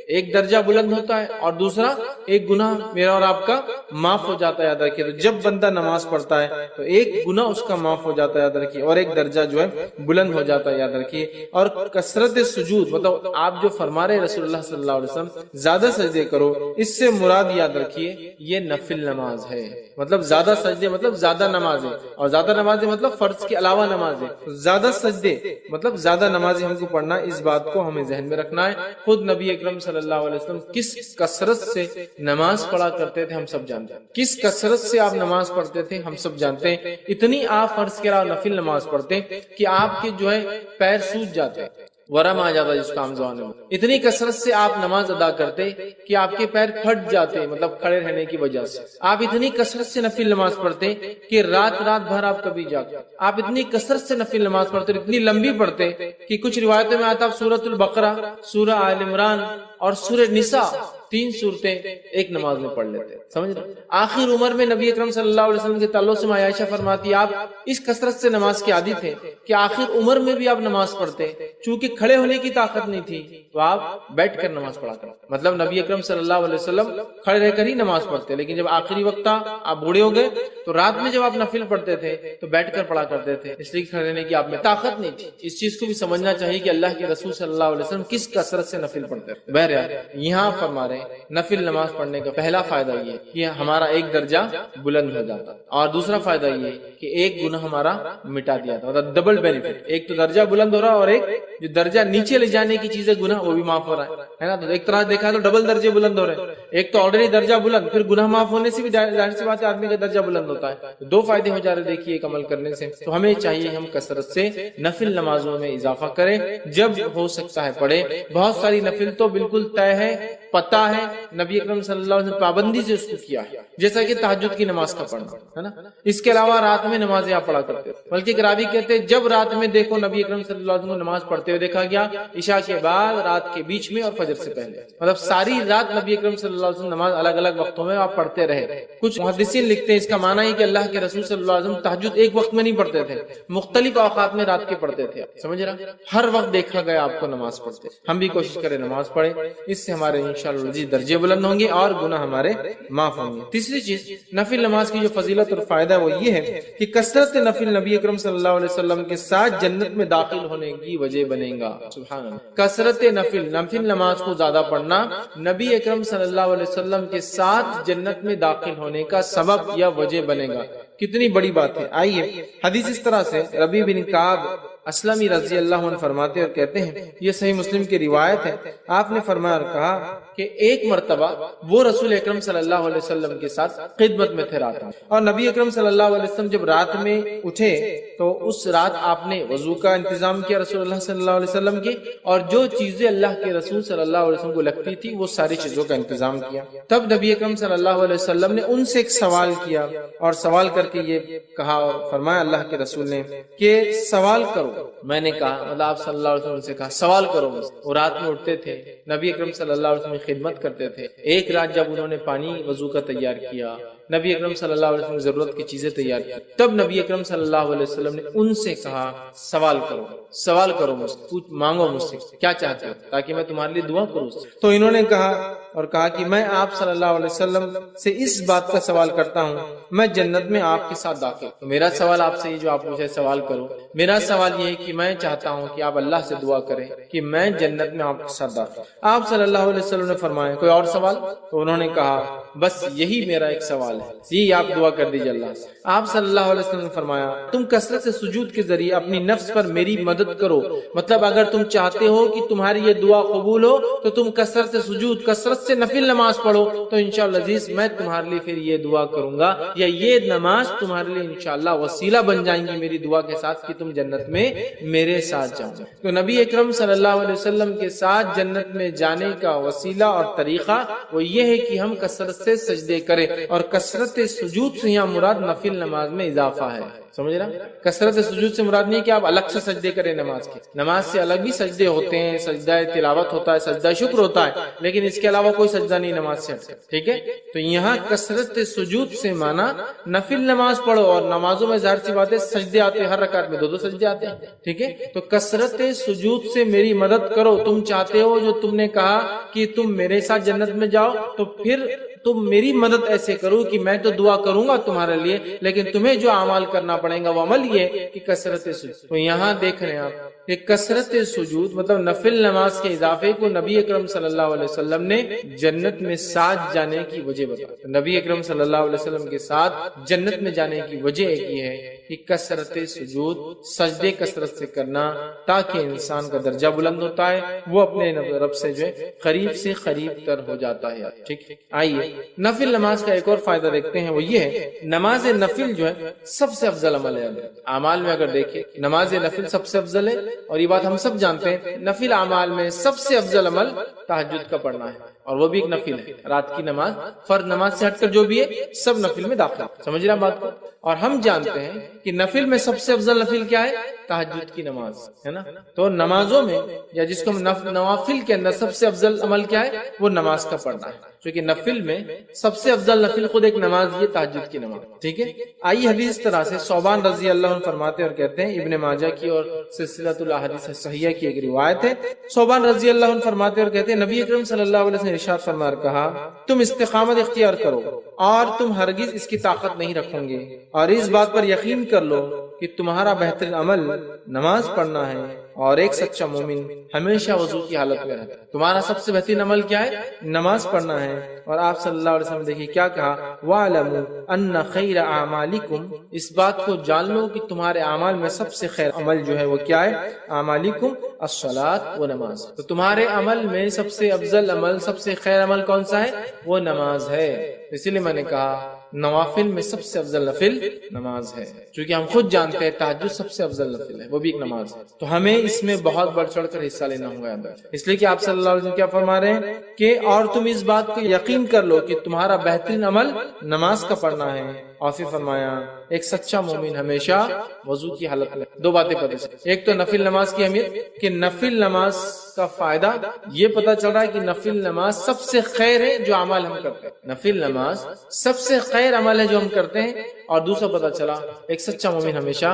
ایک درجہ بلند ہوتا ہے اور دوسرا ایک گناہ میرا اور آپ کا معاف ہو جاتا ہے. یاد رکھیے، تو جب بندہ نماز پڑھتا ہے تو ایک گناہ اس کا معاف ہو جاتا ہے. یاد رکھیے، اور ایک درجہ جو ہے بلند ہو جاتا ہے. یاد رکھیے، اور کثرت سجود مطلب آپ جو فرما رہے رسول اللہ صلی اللہ علیہ وسلم زیادہ سجدے کرو، اس سے مراد یاد رکھیے یہ نفل نماز ہے. مطلب زیادہ سجدے مطلب زیادہ نمازیں، اور زیادہ نمازیں مطلب فرض کے علاوہ نمازیں. زیادہ سجدے مطلب زیادہ نمازیں ہم کو پڑھنا، اس بات کو ہمیں ذہن میں رکھنا ہے. خود نبی اکرم صلی اللہ علیہ وسلم کس کثرت سے نماز پڑھا کرتے تھے ہم سب جانتے ہیں. کس کثرت سے آپ نماز پڑھتے تھے ہم سب جانتے ہیں. اتنی آپ فرض کے علاوہ نفل نماز پڑھتے کہ آپ کے جو ہے پیر سوج جاتے، ورم آ جاتا جس کام زبان میں. اتنی کثرت سے آپ نماز ادا کرتے کہ آپ کے پیر پھٹ جاتے مطلب کھڑے رہنے کی وجہ سے. آپ اتنی کثرت سے نفل نماز پڑھتے کہ رات بھر آپ کبھی جاگتے. آپ اتنی کثرت سے نفل نماز پڑھتے، اتنی لمبی پڑھتے کہ کچھ روایتوں میں آتا سورۃ البقرہ، سورہ آل عمران اور سورہ نساء 3 صورتیں ایک نماز میں پڑھ لیتے. سمجھ رہے؟ آخر عمر میں نبی اکرم صلی اللہ علیہ وسلم کے تعلق سے عائشہ فرماتی آپ اس کثرت سے نماز کے عادی تھے کہ آخر عمر میں بھی آپ نماز پڑھتے، چونکہ کھڑے ہونے کی طاقت نہیں تھی تو آپ بیٹھ کر نماز پڑھا کرتے. مطلب نبی اکرم صلی اللہ علیہ وسلم کھڑے رہ کر ہی نماز پڑھتے، لیکن جب آخری وقت تھا آپ بوڑھے ہو گئے تو رات میں جب آپ نفل پڑھتے تھے تو بیٹھ کر پڑھا کرتے تھے، اس لیے کھڑے رہنے کی آپ میں طاقت نہیں تھی. اس چیز کو بھی سمجھنا چاہیے کہ اللہ کے رسول صلی اللہ علیہ وسلم کس کثرت سے نفل پڑھتے. بہرحال یہاں فرما رہے ہیں نفل نماز پڑھنے کا پہلا فائدہ یہ کہ ہمارا ایک درجہ بلند ہو جاتا، اور دوسرا فائدہ یہ کہ ایک گناہ ہمارا مٹا دیا تھا. مطلب ڈبل بینیفٹ، ایک تو درجہ بلند ہو رہا اور ایک جو درجہ نیچے لے جانے کی چیزیں گناہ وہ بھی معاف ہو رہا ہے نا. تو ایک طرح دیکھا تو ڈبل درجے بلند ہو رہے ہیں. ایک تو آلریڈی درجہ بلند، پھر گناہ معاف ہونے سے بھی ظاہر سی بات ہے آدمی کا درجہ بلند ہوتا ہے. 2 فائدے ہو جا رہے دیکھیے ایک عمل کرنے سے. تو ہمیں چاہیے ہم کثرت سے نفل نمازوں میں اضافہ کریں، جب ہو سکتا ہے پڑھیں. بہت ساری نفل تو بالکل طے ہے، پتہ ہے، نبی اکرم صلی اللہ علیہ وسلم پابندی سے اس کو کیا ہے، جیسا کہ تہجد کی نماز کا پڑھنا ہے نا. اس کے علاوہ رات میں نمازیں آپ پڑھا کرتے ہو، بلکہ راوی کہتے ہیں جب رات میں دیکھو نبی اکرم صلی اللہ علیہ وسلم کو نماز پڑھتے ہوئے دیکھا گیا، عشاء کے بعد، رات کے بیچ میں اور فجر سے پہلے. مطلب ساری رات نبی اکرم صلی اللہ علیہ وسلم نماز الگ الگ وقتوں میں آپ پڑھتے رہے. کچھ محدثین لکھتے ہیں اس کا معنی ہے کہ اللہ کے رسول صلی اللہ علیہ وسلم تہجد ایک وقت میں نہیں پڑھتے تھے، مختلف اوقات میں رات کے پڑھتے تھے. سمجھ رہا؟ ہر وقت دیکھا گیا آپ کو نماز پڑھتے. ہم بھی کوشش کریں نماز پڑھیں، اس سے ہمارے انشاءاللہ درجے بلند ہوں گے اور گناہ ہمارے معاف ہوں گے. تیسری چیز نفل نماز کی جو فضیلت اور فائدہ ہے وہ یہ ہے کہ کثرت نفل نبی اکرم صلی اللہ علیہ وسلم کے ساتھ جنت میں داخل ہونے کی وجہ بنے گا. سبحان اللہ. کثرت نفل نماز کو زیادہ پڑھنا نبی اکرم صلی اللہ علیہ وسلم کے ساتھ جنت میں داخل ہونے کا سبب یا وجہ بنے گا. کتنی بڑی بات ہے. آئیے حدیث اس طرح سے ربی بن کعب اسلمی رضی اللہ عنہ فرماتے اور کہتے ہیں، یہ صحیح مسلم کی روایت ہے، آپ نے فرمایا اور کہا کہ ایک مرتبہ وہ رسول اکرم صلی اللہ علیہ وسلم کے ساتھ خدمت میں تھے رات میں، اور نبی اکرم صلی اللہ علیہ وسلم جب رات میں اٹھے تو اس رات آپ نے وضو کا انتظام کیا رسول اللہ صلی اللہ علیہ وسلم کے، اور جو چیزیں اللہ کے رسول صلی اللہ علیہ وسلم کو لگتی تھی وہ ساری چیزوں کا انتظام کیا۔ تب نبی اکرم صلی اللہ علیہ وسلم نے ان سے ایک سوال کیا، اور سوال کر کے یہ کہا اور فرمایا اللہ کے رسول نے کہ سوال کرو۔ میں نے کہا مطلب آپ صلی اللہ علیہ وسلم سے کہا سوال کرو۔ وہ رات میں اٹھتے تھے، نبی اکرم صلی اللہ علیہ وسلم کی خدمت کرتے تھے۔ ایک رات جب انہوں نے پانی وضو کا تیار کیا، نبی اکرم صلی اللہ علیہ وسلم کی ضرورت کی چیزیں تیار کی، تب نبی اکرم صلی اللہ علیہ وسلم نے ان سے کہا سوال کرو، سوال کرو مجھ سے، کچھ مانگو مجھ سے، کیا چاہتے ہو تاکہ میں تمہارے لیے دعا کروں۔ تو انہوں نے کہا اور کہا کہ میں آپ صلی اللہ علیہ وسلم سے اس بات کا سوال کرتا ہوں میں جنت میں آپ کے ساتھ داخل۔ تو میرا سوال آپ سے یہ جو آپ مجھے سوال کرو، میرا سوال یہ ہے کہ میں چاہتا ہوں کہ آپ اللہ سے دعا کریں کہ میں جنت میں آپ کے ساتھ داخل۔ آپ صلی اللہ علیہ وسلم نے فرمایا کوئی اور سوال؟ تو انہوں نے کہا بس یہی میرا ایک سوال ہے، یہی آپ دعا کر دیجیے اللہ سے۔ آپ صلی اللہ علیہ وسلم نے فرمایا تم کثرت سے سجود کے ذریعے اپنی نفس پر میری مدد کرو، مطلب اگر تم چاہتے ہو کہ تمہاری یہ دعا قبول ہو تو تم کثرت سے سجود، کثرت سے نفل نماز پڑھو، تو انشاءاللہ عزیز میں تمہارے لیے پھر یہ دعا کروں گا، یا یہ نماز تمہارے لیے انشاءاللہ وسیلہ بن جائیں گی میری دعا کے ساتھ کہ تم جنت میں میرے ساتھ جاؤ۔ تو نبی اکرم صلی اللہ علیہ وسلم کے ساتھ جنت میں جانے کا وسیلہ اور طریقہ وہ یہ ہے کہ ہم کثرت سے سجدے کریں، اور کثرت سجود سے یہاں مراد نفل نماز میں اضافہ ہے، سمجھ رہا؟ کثرت سجود سے مراد نہیں کہ آپ الگ سے سجدے کریں نماز کے، نماز سے الگ بھی سجدے ہوتے ہیں، سجدہ تلاوت ہوتا ہے، سجدہ شکر ہوتا ہے، لیکن اس کے علاوہ کوئی سجدہ نہیں نماز سے ہٹ کر، ٹھیک ہے؟ تو یہاں کثرت سجود سے مانا نفل نماز پڑھو، اور نمازوں میں ظاہر سی بات ہے سجدے آتے ہیں، ہر رکعت میں 2 سجدے آتے ہیں، ٹھیک ہے؟ تو کثرت سجود سے میری مدد کرو، تم چاہتے ہو جو تم نے کہا کہ تم میرے ساتھ جنت میں جاؤ، تو پھر تم میری مدد ایسے کرو کہ میں تو دعا کروں گا تمہارے لیے، لیکن تمہیں جو اعمال کرنا پڑے گا وہ عمل یہ کہ کثرت سجود۔ تو یہاں دیکھ رہے ہیں آپ کہ کثرت سجود مطلب نفل نماز کے اضافے کو نبی اکرم صلی اللہ علیہ وسلم نے جنت میں ساتھ جانے کی وجہ بتائی۔ نبی اکرم صلی اللہ علیہ وسلم کے ساتھ جنت میں جانے کی وجہ ایک یہ ہے کہ کثرت سجود، سجدے کثرت سے کرنا، تاکہ انسان کا درجہ بلند ہوتا ہے، وہ اپنے رب سے جو ہے قریب سے قریب تر ہو جاتا ہے۔ ٹھیک، آئیے نفل نماز کا ایک اور فائدہ دیکھتے ہیں، وہ یہ ہے نماز نفل جو ہے سب سے افضل عمل ہے۔ اعمال میں اگر دیکھیں نماز نفل سب سے افضل ہے، اور یہ بات ہم سب جانتے ہیں، نفل اعمال میں سب سے افضل عمل تہجد کا پڑھنا ہے، اور وہ بھی ایک نفل ہے۔ رات کی نماز فرض نماز سے ہٹ کر جو بھی ہے سب نفل میں داخل، سمجھ رہے بات کو؟ اور ہم جانتے ہیں کہ نفل میں سب سے افضل نفل کیا ہے؟ تہجد کی نماز ہے نا۔ تو نمازوں میں یا جس کو نوافل کے اندر سب سے افضل عمل کیا ہے؟ وہ نماز کا پڑھنا ہے، کیونکہ نفل میں سب سے افضل نفل خود ایک نماز، یہ تہجد کی نماز، ٹھیک ہے۔ آئیے حدیث طرح سے ثوبان رضی اللہ عنہ فرماتے اور کہتے ہیں، ابن ماجہ کی اور سلسلۃ الاحادیث صحیحہ کی ایک روایت ہے، ثوبان رضی اللہ عنہ فرماتے اور کہتے ہیں نبی اکرم صلی اللہ علیہ وسلم نے ارشاد فرما کہا، تم استقامت اختیار کرو اور تم ہرگز اس کی طاقت نہیں رکھو گے، اور اس بات پر یقین کر لو کہ تمہارا بہترین عمل نماز پڑھنا ہے، اور ایک سچا مومن ہمیشہ وضو کی حالت میں رہتا ہے۔ تمہارا سب سے بہترین عمل کیا ہے؟ نماز پڑھنا ہے۔ اور آپ صلی اللہ علیہ وسلم دیکھیے کیا کہا، وَاعْلَمُوا أَنَّ خَيْرَ أَعْمَالِكُمْ، اس بات کو جان لو کہ تمہارے اعمال میں سب سے خیر عمل جو ہے وہ کیا ہے؟ اعمالکم الصلاۃ و نماز۔ تو تمہارے عمل میں سب سے افضل عمل، سب سے خیر عمل کون سا ہے؟ وہ نماز ہے۔ اسی لیے میں نے کہا نوافل میں سب سے افضل نفل نماز ہے، چونکہ ہم خود جانتے ہیں تہجد سب سے افضل نفل ہے، وہ بھی ایک نماز ہے۔ تو ہمیں اس میں بہت بڑھ چڑھ کر حصہ لینا ہوگا اندر، اس لیے کہ آپ صلی اللہ علیہ وسلم کیا فرما رہے ہیں کہ اور تم اس بات کو یقین کر لو کہ تمہارا بہترین عمل نماز کا پڑھنا ہے، اور پھر فرمایا ایک سچا مومن ہمیشہ وضو کی حالت میں۔ دو باتیں پتہ چلی، ایک تو نفل نماز کی اہمیت کہ نفل نماز کا فائدہ یہ پتہ چل رہا ہے کہ نفل نماز سب سے خیر ہے جو عمل ہم کرتے ہیں، نفل نماز سب سے خیر عمل ہے جو ہم کرتے ہیں۔ اور دوسرا پتہ چلا ایک سچا مومن ہمیشہ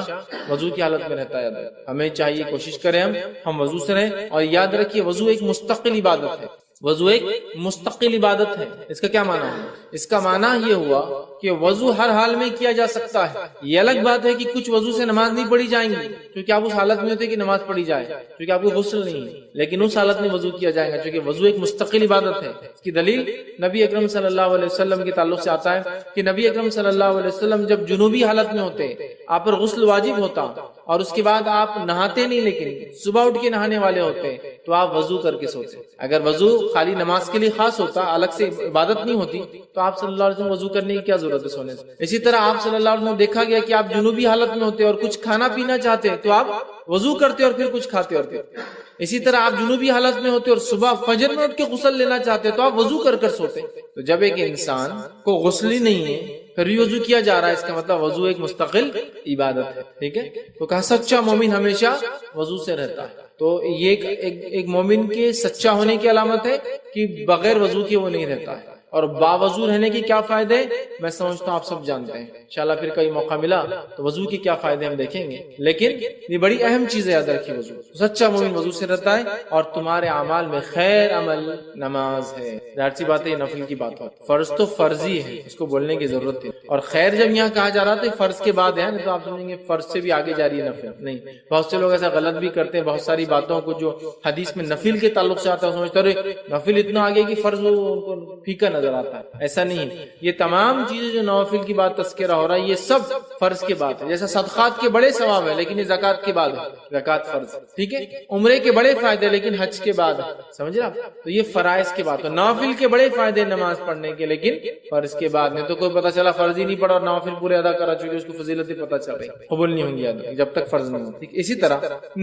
وضو کی حالت میں رہتا ہے۔ ہمیں چاہیے کوشش کریں ہم وضو سے رہیں، اور یاد رکھیے وضو ایک مستقل عبادت ہے، وضو ایک مستقل عبادت ہے۔ اس کا کیا معنی ہے؟ اس کا معنی یہ ہوا کہ وضو ہر حال میں کیا جا سکتا ہے۔ یہ الگ بات ہے کہ کچھ وضو سے نماز نہیں پڑھی جائیں گی کیونکہ آپ اس حالت میں ہوتے کہ نماز پڑھی جائے، کیونکہ آپ کو غسل نہیں ہے، لیکن اس حالت میں وضو کیا جائے گا کیونکہ وضو ایک مستقل عبادت ہے۔ اس کی دلیل نبی اکرم صلی اللہ علیہ وسلم کے تعلق سے آتا ہے کہ نبی اکرم صلی اللہ علیہ وسلم جب جنوبی حالت میں ہوتے آپ پر غسل واجب ہوتا، اور اس کے بعد آپ نہاتے نہیں، لیکن صبح اٹھ کے نہانے والے ہوتے تو آپ وضو کر کے سوتے۔ اگر وضو خالی نماز کے لیے خاص ہوتا، الگ سے عبادت نہیں ہوتی، تو آپ صلی اللہ علیہ وسلم وضو کرنے کی کیا ضرورت ہے سونے سے؟ اسی طرح آپ صلی اللہ علیہ وسلم دیکھا گیا کہ آپ جنوبی حالت میں ہوتے اور کچھ کھانا پینا چاہتے تو آپ وضو کرتے اور پھر کچھ کھاتے اور پیتے۔ اسی طرح آپ جنوبی حالت میں ہوتے اور صبح فجر میں اٹھ کے غسل لینا چاہتے تو آپ وضو کر کر سوتے۔ تو جب ایک انسان کو غسل ہی نہیں ہے پھر بھی وضو کیا جا رہا ہے، اس کا مطلب وضو ایک مستقل عبادت ہے، ٹھیک ہے؟ تو کہا سچا مومن ہمیشہ وضو سے رہتا ہے۔ تو یہ ایک مومن کے سچا ہونے کی علامت ہے کہ بغیر وضو کے وہ نہیں رہتا ہے۔ اور باوضو رہنے کے کیا فائدے میں سمجھتا ہوں آپ سب جانتے ہیں، انشاءاللہ پھر کئی موقع ملا تو وضو کے کیا فائدے ہم دیکھیں گے، لیکن یہ بڑی اہم چیز ہے، یاد رکھیے وضو۔ سچا مومن وضو سے رہتا ہے اور تمہارے اعمال میں خیر عمل نماز ہے۔ ظاہر سی بات ہے، یہ نفل کی بات ہے، فرض تو فرض ہی ہے، اس کو بولنے کی ضرورت ہے۔ اور خیر جب یہاں کہا جا رہا تھا فرض کے بعد ہے، نہیں تو آپ سمجھیں گے فرض سے بھی آگے جاری ہے نفل، نہیں۔ بہت سے لوگ ایسا غلط بھی کرتے ہیں، بہت ساری باتوں کو جو حدیث میں نفل کے تعلق سے آتا ہے سمجھتے ہیں نفل اتنا آگے کہ فرض ان کو پھیکا نظر آتا ہے، ایسا نہیں۔ یہ تمام چیزیں جو نوافل کی بات تذکرہ ہو رہا ہے یہ سب فرض کے بعد ہے، جیسا صدقات کے بڑے ثواب ہے لیکن یہ زکات کے بعد ہے، زکات فرض، ٹھیک ہے؟ عمرے کے بڑے فائدے لیکن حج کے بعد ہے، سمجھ رہے آپ؟ تو یہ فرائض کے بعد، تو نوافل کے بڑے فائدے نماز پڑھنے کے لیکن فرض کے بعد نہیں۔ تو کوئی پتہ چلا فرض ہی نہیں پڑھا اور نوافل پورے ادا کرا چکے، اس کو فضیلتیں پتہ چل رہی، قبول نہیں ہوں گی آدمی جب تک فرض نہیں ہو۔ اسی طرح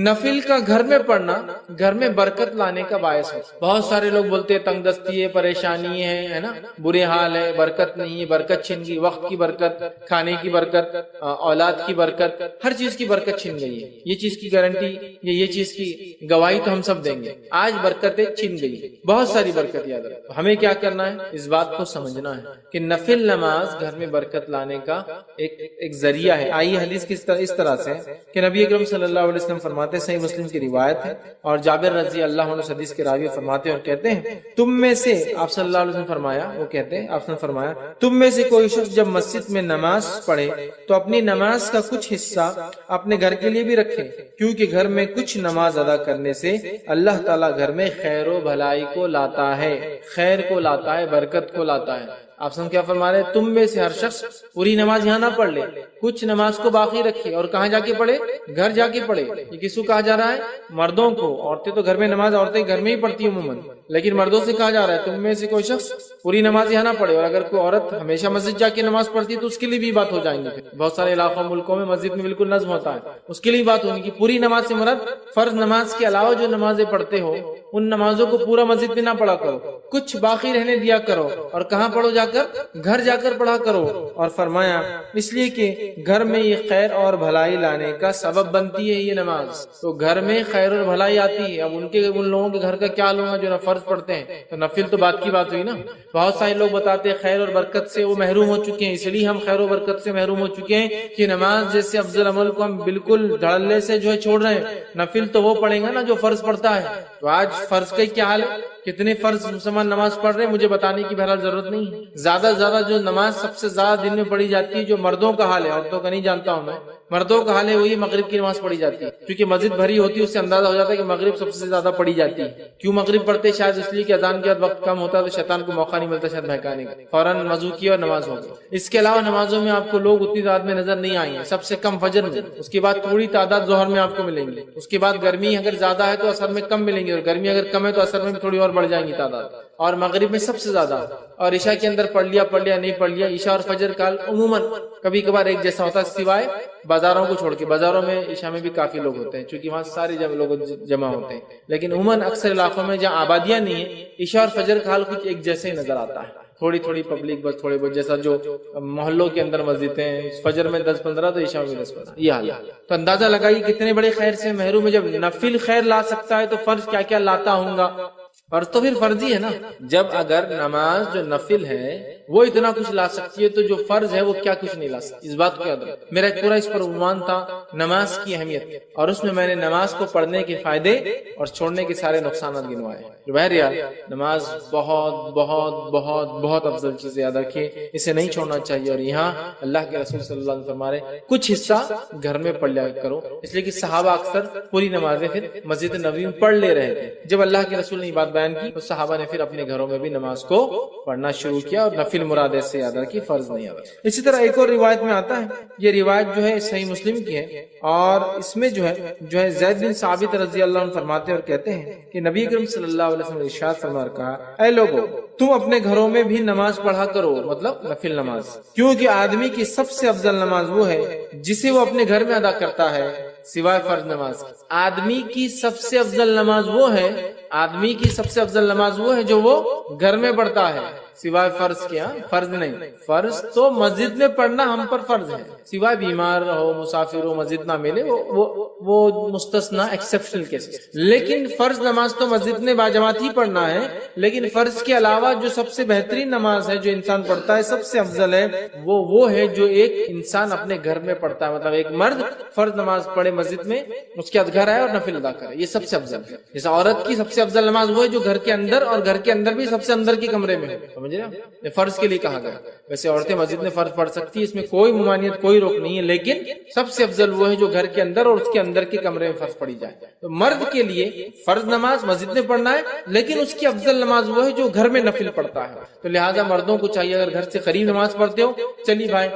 نفل کا گھر میں پڑھنا گھر میں برکت لانے کا باعث ہے۔ بہت سارے لوگ بولتے ہیں تنگ دستی ہے، پریشانی ہے نا، برے حال ہے، برکت نہیں ہے، برکت چھن گئی، وقت کی برکت، کھانے کی برکت، اولاد کی برکت، ہر چیز کی برکت چھن گئی ہے۔ یہ چیز کی گارنٹی، یہ چیز کی گواہی تو ہم سب دیں گے، آج برکتیں چھن گئی، بہت ساری برکت یاد رکھو۔ ہمیں کیا کرنا ہے؟ اس بات کو سمجھنا ہے کہ نفل نماز گھر میں برکت لانے کا ایک ذریعہ ہے۔ آئیے حدیث اس طرح سے کہ نبی اکرم صلی اللہ علیہ وسلم فرماتے ہیں، صحیح مسلم کی روایت ہے اور جابر رضی اللہ عنہ حدیث کے راوی فرماتے ہیں اور کہتے ہیں تم میں سے، آپ صلی اللہ علیہ وسلم فرمایا، وہ کہتے ہیں آپ نے فرمایا تم میں سے کوئی شخص جب مسجد میں نماز پڑھے تو اپنی نماز کا کچھ حصہ اپنے گھر کے لیے بھی رکھے، کیونکہ گھر میں کچھ نماز ادا کرنے سے اللہ تعالیٰ گھر میں خیر و بھلائی کو لاتا ہے، خیر کو لاتا ہے، برکت کو لاتا ہے۔ آپ سن کیا فرما رہے ہیں؟ تم میں سے ہر شخص پوری نماز یہاں نہ پڑھ لے، کچھ نماز کو باقی رکھے، اور کہاں جا کے پڑھے؟ گھر جا کے پڑھے۔ یہ کس کو کہا جا رہا ہے؟ مردوں کو۔ عورتیں تو گھر میں نماز عورتیں گھر میں ہی پڑھتی ہیں عموماً، لیکن مردوں سے کہا جا رہا ہے تم میں سے کوئی شخص پوری نماز یہاں نہ پڑھے۔ اور اگر کوئی عورت ہمیشہ مسجد جا کے نماز پڑھتی ہے تو اس کے لیے بھی بات ہو جائیں گی۔ بہت سارے علاقوں ملکوں میں مسجد میں بالکل نظم ہوتا ہے، اس کے لیے بات ہوگی کہ پوری نماز سے مراد فرض نماز کے علاوہ جو نمازیں پڑھتے ہو ان نمازوں کو پورا مسجد میں نہ پڑھا کرو، کچھ باقی رہنے دیا کرو، اور کہاں پڑھو؟ جا کر گھر جا کر پڑھا کرو۔ اور فرمایا اس لیے کہ گھر میں یہ خیر اور بھلائی لانے کا سبب بنتی ہے یہ نماز، تو گھر میں خیر اور بھلائی آتی ہے۔ اب ان لوگوں کے گھر کا کیا لوں گا جو فرض پڑھتے ہیں، تو نفل تو بات کی بات ہوئی نا۔ بہت سارے لوگ بتاتے ہیں خیر اور برکت سے وہ محروم ہو چکے ہیں، اس لیے ہم خیر و برکت سے محروم ہو چکے ہیں کہ نماز جیسے افضل عمل کو ہم بالکل دھڑلے سے جو ہے چھوڑ رہے ہیں۔ نفل تو وہ پڑھیں گا نا جو فرض پڑھتا ہے۔ تو آج فرض کا کیا حال ہے؟ کتنے فرض مسلمان نماز پڑھ رہے ہیں مجھے بتانے کی بہرحال ضرورت نہیں ہے۔ زیادہ سے زیادہ جو نماز سب سے زیادہ دن میں پڑھی جاتی ہے، جو مردوں کا حال ہے، عورتوں کا نہیں جانتا ہوں میں، مردوں کا حال ہے وہی مغرب کی نماز پڑھی جاتی ہے، کیونکہ مسجد بھری ہوتی ہے، اس سے اندازہ ہو جاتا ہے کہ مغرب سب سے زیادہ پڑھی جاتی ہے۔ کیوں مغرب پڑھتے؟ شاید اس لیے کہ اذان کے بعد وقت کم ہوتا ہے تو شیطان کو موقع نہیں ملتا شاید بہکانے کا، فوراً وضو کیا اور نماز ہو گئی۔ اس کے علاوہ نمازوں میں آپ کو لوگ اتنی تعداد میں نظر نہیں آئیں گے، سب سے کم فجر میں، اس کے بعد تھوڑی تعداد ظہر میں آپ کو ملیں گے، اس کے بعد گرمی اگر زیادہ ہے تو اثر میں کم ملیں گے، اور گرمی اگر کم ہے تو اثر میں بھی تھوڑی اور بڑھ جائیں گی تعداد، اور مغرب میں سب سے زیادہ، اور عشاء کے اندر پڑھ لیا نہیں پڑھ لیا۔ عشاء اور فجر کا عموماً کبھی کبھار ایک جیسا ہوتا ہے سوائے بازاروں کو چھوڑ کے، بازاروں میں عشاء میں بھی کافی لوگ ہوتے ہیں چونکہ وہاں سارے لوگ جمع ہوتے ہیں، لیکن عموماً اکثر علاقوں میں جہاں آبادیاں نہیں ہیں عشاء اور فجر کا حال کچھ ایک جیسے ہی نظر آتا ہے، تھوڑی پبلک بس تھوڑے بہت، جیسا جو محلوں کے اندر مسجدیں ہیں فجر میں 10-15 تو عشاء میں 10-15، یہ حال ہے۔ تو اندازہ لگائیے کتنے بڑے خیر سے محروم ہے۔ جب نفل خیر لا سکتا ہے تو فرض کیا کیا لاتا ہوں گا؟ فرض تو پھر فرض ہی ہے نا۔ جب اگر نماز جو نفل ہے وہ اتنا کچھ لا سکتی ہے تو جو فرض ہے وہ کیا کچھ نہیں لا سکتی، اس بات کو یاد رکھو۔ میرا ایک پورا اس پر عنوان تھا نماز کی اہمیت، اور اس میں میں نے نماز کو پڑھنے کے فائدے اور چھوڑنے کے سارے نقصانات گنوائے۔ بہرحال نماز بہت بہت بہت بہت افضل چیز ہے، یاد رکھیے اسے نہیں چھوڑنا چاہیے۔ اور یہاں اللہ کے رسول صلی اللہ علیہ وسلم فرما رہے کچھ حصہ گھر میں پڑھ لیا کرو، اس لیے کہ صحابہ اکثر پوری نمازیں پھر مسجد نبوی میں پڑھ لے رہے تھے۔ جب اللہ کے رسول نے یہ بات بیان کی تو صحابہ نے پھر اپنے گھروں میں بھی نماز کو پڑھنا شروع کیا اور نفل نفل مراد سے یاد رکھیے، فرض نہیں یاد رکھیے۔ اسی طرح ایک اور روایت میں آتا ہے، یہ روایت جو ہے صحیح مسلم کی ہے، اور اس میں جو ہے زید بن ثابت رضی اللہ عنہ فرماتے اور کہتے ہیں کہ نبی اکرم صلی اللہ علیہ وسلم نے ارشاد فرمایا اور کہا، اے لوگو تم اپنے گھروں میں بھی نماز پڑھا کرو، مطلب نفل نماز، کیونکہ آدمی کی سب سے افضل نماز وہ ہے جسے وہ اپنے گھر میں ادا کرتا ہے سوائے فرض نماز کے۔ آدمی کی سب سے افضل نماز وہ ہے، آدمی کی سب سے افضل نماز وہ ہے جو وہ گھر میں پڑھتا ہے سوائے فرض کے۔ فرض نہیں، فرض تو مسجد میں پڑھنا ہم پر فرض ہے، سوائے بیمار ہو، مسافر ہو، مسجد نہ ملے، وہ مستثنا ایکسپشنل کیسز، لیکن فرض نماز تو مسجد میں باجماعت ہی پڑھنا ہے۔ لیکن فرض کے علاوہ جو سب سے بہترین نماز ہے جو انسان پڑھتا ہے، سب سے افضل ہے، وہ ہے جو ایک انسان اپنے گھر میں پڑھتا ہے، مطلب ایک مرد فرض نماز پڑھے مسجد میں، اس کے بعد گھر آئے اور نفل ادا کرے، یہ سب سے افضل ہے۔ جیسے عورت کی سب سے افضل نماز وہ ہے جو گھر کے اندر، اور گھر کے اندر بھی سب سے اندر کے کمرے میں ہے، سمجھ رہے ہیں؟ فرض کے لیے کہا گیا۔ ویسے عورتیں مسجد میں فرض پڑھ سکتی ہے، اس میں کوئی ممانعت، کوئی روک نہیں ہے، لیکن سب سے افضل وہ ہے جو گھر کے اندر اور اس کے اندر کے کمرے میں فرض پڑھی جائے۔ تو مرد کے لیے فرض نماز مسجد میں پڑھنا ہے، لیکن اس کی افضل نماز وہ ہے جو گھر میں نفل پڑھتا ہے۔ تو لہٰذا مردوں کو چاہیے، اگر گھر سے قریب نماز پڑھتے ہو، چلیے بھائی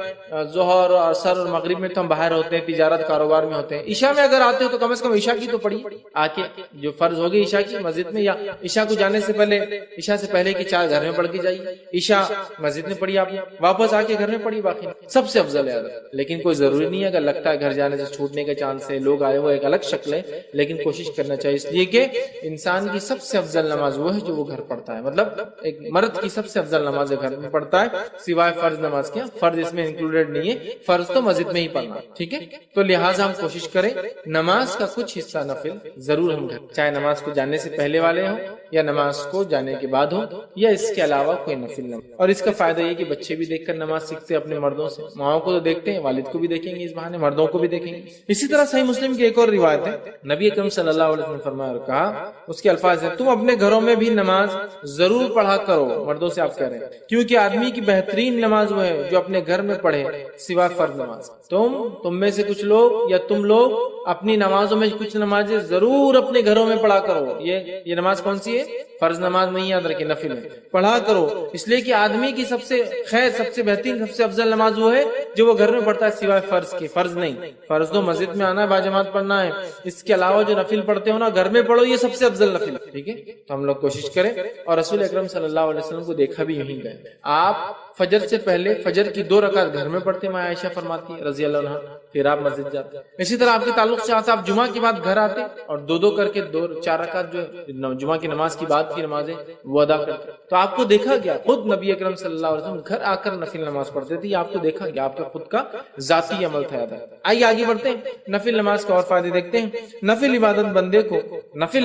ظہر اور عصر اور مغرب میں تو ہم باہر ہوتے ہیں، تجارت کاروبار میں ہوتے ہیں، عشاء میں اگر آتے ہو تو کم از کم عشاء کی تو پڑھی آ کے، جو فرض ہوگی عشاء کی مسجد میں، یا عشاء کو جانے سے پہلے، عشاء سے پہلے کی 4 گھر میں پڑھ کے جائیے، عشاء مسجد میں پڑھی، آپ واپس آ کے گھر میں پڑھی، باقی سب سے افضل ہے۔ لیکن کوئی ضروری نہیں ہے، اگر لگتا ہے گھر جانے سے چھوٹنے کا چانس ہے، لوگ آئے ہوئے، ایک الگ شکل ہے، لیکن کوشش کرنا چاہیے، اس لیے کہ انسان کی سب سے افضل نماز وہ ہے جو وہ گھر پڑھتا ہے، مطلب ایک مرد کی سب سے افضل نماز گھر میں پڑھتا ہے سوائے فرض نماز کے۔ فرض اس میں انکلوڈیڈ نہیں ہے، فرض تو مسجد میں ہی پڑھنا، ٹھیک ہے؟ تو لہٰذا ہم کوشش کریں نماز کا کچھ حصہ نفل ضرور ہم گھر، چاہے نماز کو جانے سے پہلے والے ہوں یا نماز کو جانے کے بعد ہو، یا اس کے علاوہ کوئی نفل نماز۔ اور اس کا فائدہ یہ کہ بچے بھی دیکھ کر نماز سیکھتے ہیں اپنے مردوں سے، ماؤں کو تو دیکھتے ہیں، والد کو بھی دیکھیں گے، اس بہانے مردوں کو بھی دیکھیں گے۔ اسی طرح صحیح مسلم کی ایک اور روایت ہے، نبی اکرم صلی اللہ علیہ وسلم نے فرمایا اور کہا، اس کے الفاظ ہیں، تم اپنے گھروں میں بھی نماز ضرور پڑھا کرو، مردوں سے آپ کہہ رہے ہیں، کیونکہ آدمی کی بہترین نماز وہ ہے جو اپنے گھر میں پڑھے سوا فرض نماز۔ تم میں سے کچھ لوگ یا تم لوگ اپنی نمازوں میں کچھ نمازیں ضرور اپنے گھروں میں پڑھا کرو۔ یہ نماز کون سی ہے؟ فرض نماز نہیں، یاد رکھیں، نفل ہے، پڑھا کرو، اس لیے کہ آدمی کی سب سے خیر، سب سے بہترین، سب سے افضل نماز وہ ہے جو وہ گھر میں پڑھتا ہے سوائے فرض کے۔ فرض نہیں، فرض تو مسجد میں آنا ہے، باجماعت پڑھنا ہے، اس کے علاوہ جو نفل پڑھتے ہو نا گھر میں پڑھو، یہ سب سے افضل نفل، ٹھیک ہے؟ تو ہم لوگ کوشش کریں، اور رسول اکرم صلی اللہ علیہ وسلم کو دیکھا بھی یہیں گئے، آپ فجر سے پہلے فجر کی 2 رکعت گھر میں پڑھتے، ماں عائشہ فرماتی ہے رضی اللہ عنہا، پھر آپ مسجد جاتے۔ اسی طرح آپ کے تعلق سے آتا، آپ جمعہ کے بعد گھر آتے اور 2 کر کے 4 رکعت جو جمعہ کی نماز کی بعد کی نمازیں وہ ادا کرتے۔ تو آپ کو دیکھا گیا، خود نبی اکرم صلی اللہ علیہ وسلم گھر آ کر نفل نماز پڑھتے تھے، آپ کو دیکھا گیا، آپ کا خود کا ذاتی عمل تھا۔ آئیے آگے بڑھتے ہیں، نفل نماز کا اور فائدے دیکھتے ہیں۔ نفل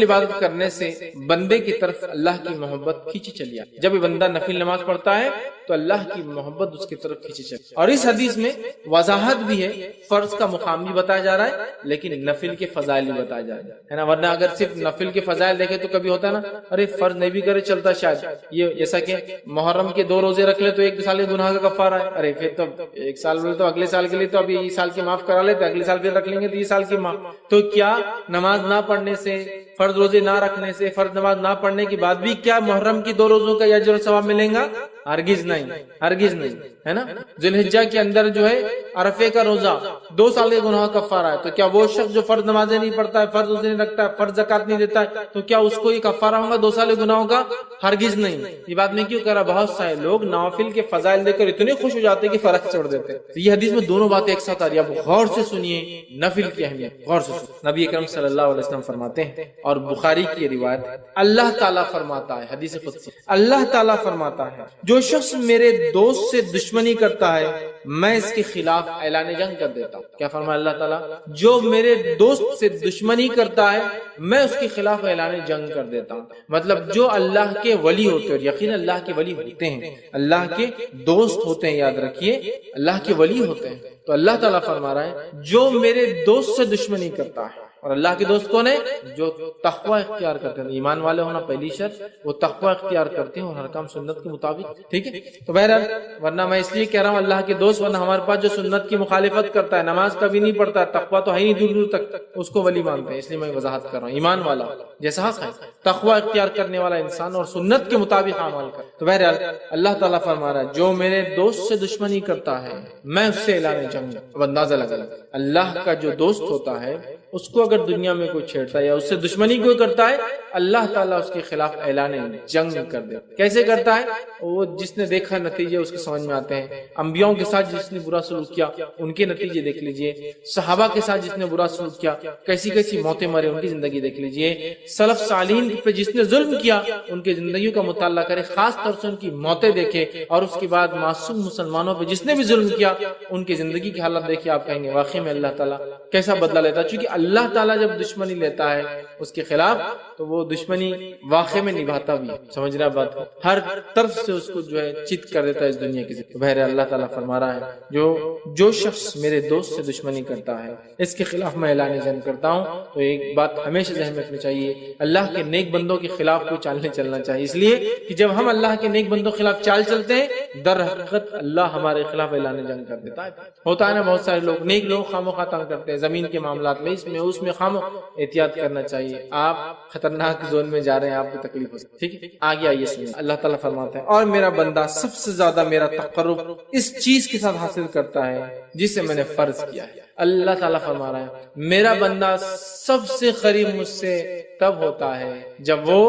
عبادت کرنے سے بندے کی طرف اللہ کی محبت کھینچی چلی آتی۔ جب بندہ نفل نماز پڑھتا ہے تو اللہ کی محبت اس کی طرف کھینچی چلی، اور اس حدیث میں وضاحت بھی ہے، فرض کا مقام بھی بتایا جا رہا ہے، لیکن نفل کے فضائل بھی بتایا جا رہا ہے نا۔ ورنہ اگر صرف نفل کے فضائل دیکھے تو کبھی ہوتا ہے نا، ارے فرض نہیں بھی کرے چلتا شاید، یہ جیسا کہ محرم کے 2 روزے رکھ لے تو 1 سال کے گناہ کا کفارہ ہے، ارے پھر تو 1 سال بولے تو اگلے سال کے لیے تو ابھی یہ سال کی معاف کرا لیتے، اگلے سال پھر رکھ لیں گے تو یہ سال کی معاف۔ تو کیا نماز نہ پڑھنے سے، فرض روزے نہ رکھنے سے، فرض نماز نہ پڑھنے کے بعد بھی کیا محرم کی 2 روزوں کا اجر و ثواب ملیں گا؟ ہرگز نہیں، ہرگز نہیں، ہے نا۔ ذی الحجہ کے اندر جو ہے عرفے کا روزہ 2 سال کے گناہ کا کفارہ ہے، تو کیا وہ شخص جو فرض نمازیں نہیں پڑھتا ہے، فرض روزے نہیں رکھتا ہے، فرض زکات نہیں دیتا ہے، تو کیا اس کو یہ کفارہ ہوگا 2 سال کے گناہوں کا؟ ہرگز نہیں۔ یہ بات میں کیوں کہہ رہا، بہت سارے لوگ نوافل کے فضائل دیکھ کر اتنے خوش ہو جاتے ہیں کہ فرق چھوڑ دیتے ہیں۔ تو یہ حدیث میں دونوں باتیں ایک ساتھ آ رہی ہیں، آپ غور سے سنیے نفل کی اہمیت، غور سے سنیے۔ نبی اکرم صلی اللہ علیہ وسلم فرماتے ہیں، اور بخاری کی روایت، اللہ تعالیٰ فرماتا ہے، حدیث قدسی، اللہ تعالیٰ فرماتا ہے، جو شخص میرے دوست سے دشمنی کرتا ہے میں اس کے خلاف اعلان جنگ کر دیتا ہوں۔ کیا فرمایا اللہ تعالیٰ؟ جو میرے دوست سے دشمنی کرتا ہے میں اس کے خلاف اعلان جنگ کر دیتا ہوں۔ مطلب جو اللہ کے ولی ہوتے ہیں، اور یقین اللہ کے ولی ہوتے ہیں، اللہ کے دوست ہوتے ہیں، یاد رکھیے اللہ کے ولی ہوتے ہیں، تو اللہ تعالیٰ فرما رہا ہے جو میرے دوست سے دشمنی کرتا ہے، اور اللہ کے دوست کون ہے؟ جو تقوی اختیار کرتے ہیں، ایمان والے ہونا پہلی شرط، وہ تقوی اختیار کرتے ہیں اور ہر کام سنت کے مطابق، ٹھیک ہے۔ تو بہرحال ورنہ میں اس لیے کہہ رہا ہوں اللہ کے دوست، ورنہ ہمارے پاس جو سنت کی مخالفت کرتا ہے، نماز کبھی نہیں پڑھتا، تقوی تو ہے ہی نہیں دور دور تک، اس کو ولی مانتے ہیں، اس لیے میں وضاحت کر رہا ہوں، ایمان والا جیسا حق ہے، تقوی اختیار کرنے والا انسان اور سنت کے مطابق عمل کر. تو بہرحال اللہ تعالیٰ فرما رہا ہے جو میرے دوست سے دشمنی کرتا ہے میں اس سے اعلان جنگ. اب اندازہ لگا اللہ کا جو دوست ہوتا ہے اس کو اگر دنیا میں کوئی چھیڑتا ہے یا اس سے دشمنی کوئی کرتا ہے اللہ تعالیٰ اس کے خلاف اعلان جنگ کر دے. کیسے کرتا ہے؟ وہ جس نے دیکھا نتیجے اس کے سمجھ میں آتے ہیں. انبیاءوں کے ساتھ جس نے برا سلوک کیا ان کے نتیجے دیکھ لیجئے. صحابہ کے ساتھ جس نے برا سلوک کیا کیسی کیسی موتیں مرے ان کی زندگی دیکھ لیجئے. سلف صالحین پہ جس نے ظلم کیا ان کی زندگیوں کا مطالعہ کرے, خاص طور سے ان کی موتیں دیکھے, اور اس کے بعد معصوم مسلمانوں پہ جس نے بھی ظلم کیا ان کی زندگی کی حالت دیکھے. آپ کہیں گے واقعی میں اللہ تعالیٰ کیسا بدلہ لیتا ہے. چونکہ اللہ تعالیٰ جب دشمنی لیتا ہے اس کے خلاف تو وہ دشمنی واقع میں نبھاتا بھی. سمجھ رہا بات؟ ہر طرف سے اس کو جو ہے چت کر دیتا ہے اس دنیا کی. بہرحال اللہ تعالیٰ فرما رہا ہے جو شخص میرے دوست سے دشمنی کرتا ہے اس کے خلاف میں اعلان جنگ کرتا ہوں. تو ایک بات ہمیشہ ذہن میں رکھنی چاہیے, اللہ کے نیک بندوں کے خلاف کوئی چال نہیں چلنا چاہیے. اس لیے کہ جب ہم اللہ کے نیک بندوں کے خلاف چال چلتے ہیں در حقیقت اللہ ہمارے خلاف اعلان جنگ کر دیتا ہے. ہوتا ہے نا بہت سارے لوگ نیک لوگ خواہ تنگ کرتے ہیں زمین کے معاملات میں, اس میں خواہ احتیاط کرنا چاہیے. آپ خطرناک زون میں جا رہے ہیں, آپ کو تکلیف ہو سکتی ہے. ٹھیک ہے, آگے آئیے سنیں. اللہ تعالیٰ فرماتا ہے اور میرا بندہ سب سے زیادہ میرا تقرب اس چیز کے ساتھ حاصل کرتا ہے جسے میں نے فرض کیا ہے. اللہ تعالیٰ فرما رہا ہے میرا بندہ سب سے قریب مجھ سے تب ہوتا ہے جب وہ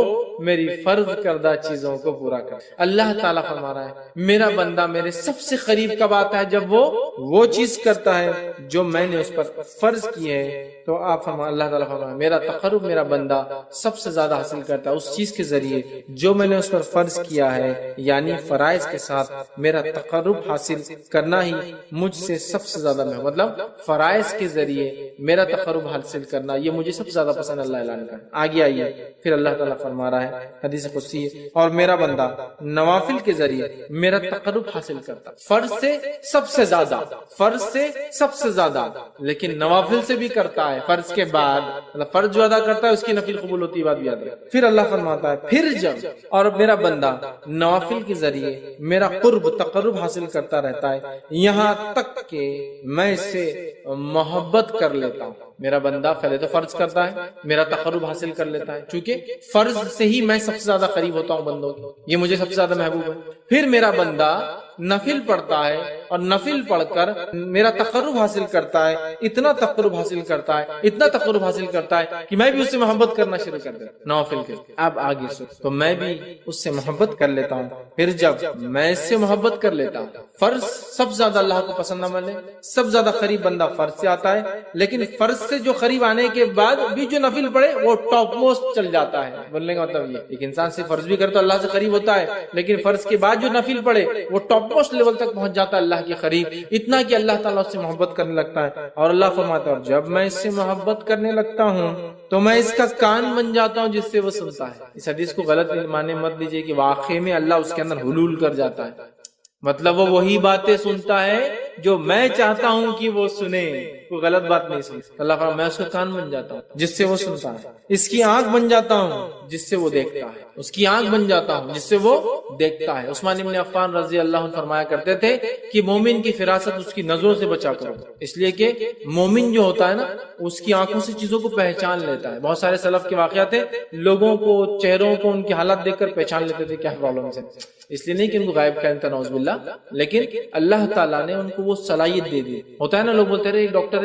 میری فرض کردہ چیزوں کو پورا کرے. اللہ تعالیٰ فرما رہا ہے میرا بندہ میرے سب سے قریب کب آتا ہے جب وہ چیز کرتا ہے جو میں نے اس پر فرض کی ہے. تو آپ فرما اللہ تعالیٰ فرما میرا تقرب میرا بندہ سب سے زیادہ حاصل کرتا ہے اس چیز کے ذریعے جو میں نے اس پر فرض کیا ہے, یعنی فرائض کے ساتھ میرا تقرب حاصل کرنا ہی مجھ سے سب سے زیادہ میں, مطلب فرائض کے ذریعے میرا تقرب حاصل کرنا یہ مجھے سب سے زیادہ پسند. اللہ اعلان کر. آگے آئیے پھر اللہ تعالیٰ فرما رہا ہے حدیث قدسی اور میرا بندہ نوافل کے ذریعے میرا تقرب حاصل کرتا, فرض سے سب سے زیادہ, فرض سے سب سے زیادہ, لیکن نوافل سے بھی کرتا ہے. فرض کے بعد مطلب فرض جو ادا کرتا ہے اس کی نفل قبول ہوتی ہے, بات یاد رکھ. پھر اللہ فرماتا ہے پھر جب اور میرا بندہ نوافل کے ذریعے میرا قرب تقرب حاصل کرتا رہتا ہے یہاں تک کہ میں اس سے محبت کر لیتا ہوں. میرا بندہ پہلے تو فرض کرتا ہے میرا تقرب حاصل کر لیتا ہے چونکہ فرض سے ہی میں سب سے زیادہ قریب ہوتا ہوں بندوں کی, یہ مجھے سب سے زیادہ محبوب ہے. پھر میرا بندہ نفل پڑھتا ہے اور نفل پڑھ کر میرا تقرب حاصل کرتا ہے, اتنا تقرب حاصل کرتا ہے, اتنا تقرب حاصل کرتا ہے کہ میں بھی اس سے محبت کرنا شروع کر دیتا نوافل کے. اب آگے سن, تو میں بھی اس سے محبت کر لیتا ہوں. پھر جب میں اس سے محبت کر لیتا ہوں, فرض سب زیادہ اللہ کو پسند نہ ملے, سب زیادہ قریب بندہ فرض سے آتا ہے, لیکن فرض سے جو قریب آنے کے بعد بھی جو نفل پڑھے وہ ٹاپ موسٹ چل جاتا ہے. بولنے کا مطلب یہ ایک انسان سے فرض بھی کرے تو اللہ سے قریب ہوتا ہے, لیکن فرض کے بعد جو نفل پڑھے وہ ٹاپ موسٹ لیول تک پہنچ جاتا ہے اللہ کے قریب, اتنا کہ اللہ تعالیٰ اس سے محبت کرنے لگتا ہے. اور اللہ فرماتا ہے اور جب میں اس سے محبت کرنے لگتا ہوں تو میں اس کا کان بن جاتا ہوں جس سے وہ سنتا ہے. اس حدیث کو غلط معنی مت لیجیے کہ واقعی میں اللہ اس کے اندر حلول کر جاتا ہے, مطلب وہ وہی باتیں سنتا ہے جو میں چاہتا ہوں کہ وہ سنے, کوئی غلط بات نہیں سنتا. اللہ فرماتا میں اس کا کان بن جاتا ہوں جس سے وہ سنتا ہے, اس کی آنکھ بن جاتا ہوں جس سے وہ دیکھتا ہے, اس کی آنکھ بن جاتا ہوں جس سے وہ دیکھتا ہے. عثمان بن عفان رضی اللہ عنہ فرمایا کرتے تھے کہ مومن کی فراست اس کی نظروں سے بچا کرو, اس لیے کہ مومن جو ہوتا ہے نا اس کی آنکھوں سے چیزوں کو پہچان لیتا ہے. بہت سارے سلف کے واقعات ہیں, لوگوں کو چہروں کو ان کی حالت دیکھ کر پہچان لیتے تھے کیا پرابلم ہے, اس لیے نہیں کہ ان کو غائب کہتا نعوذ باللہ, لیکن اللہ تعالیٰ نے ان کو وہ صلاحیت دے دی. ہوتا ہے نا لوگ بولتے رہے ڈاکٹر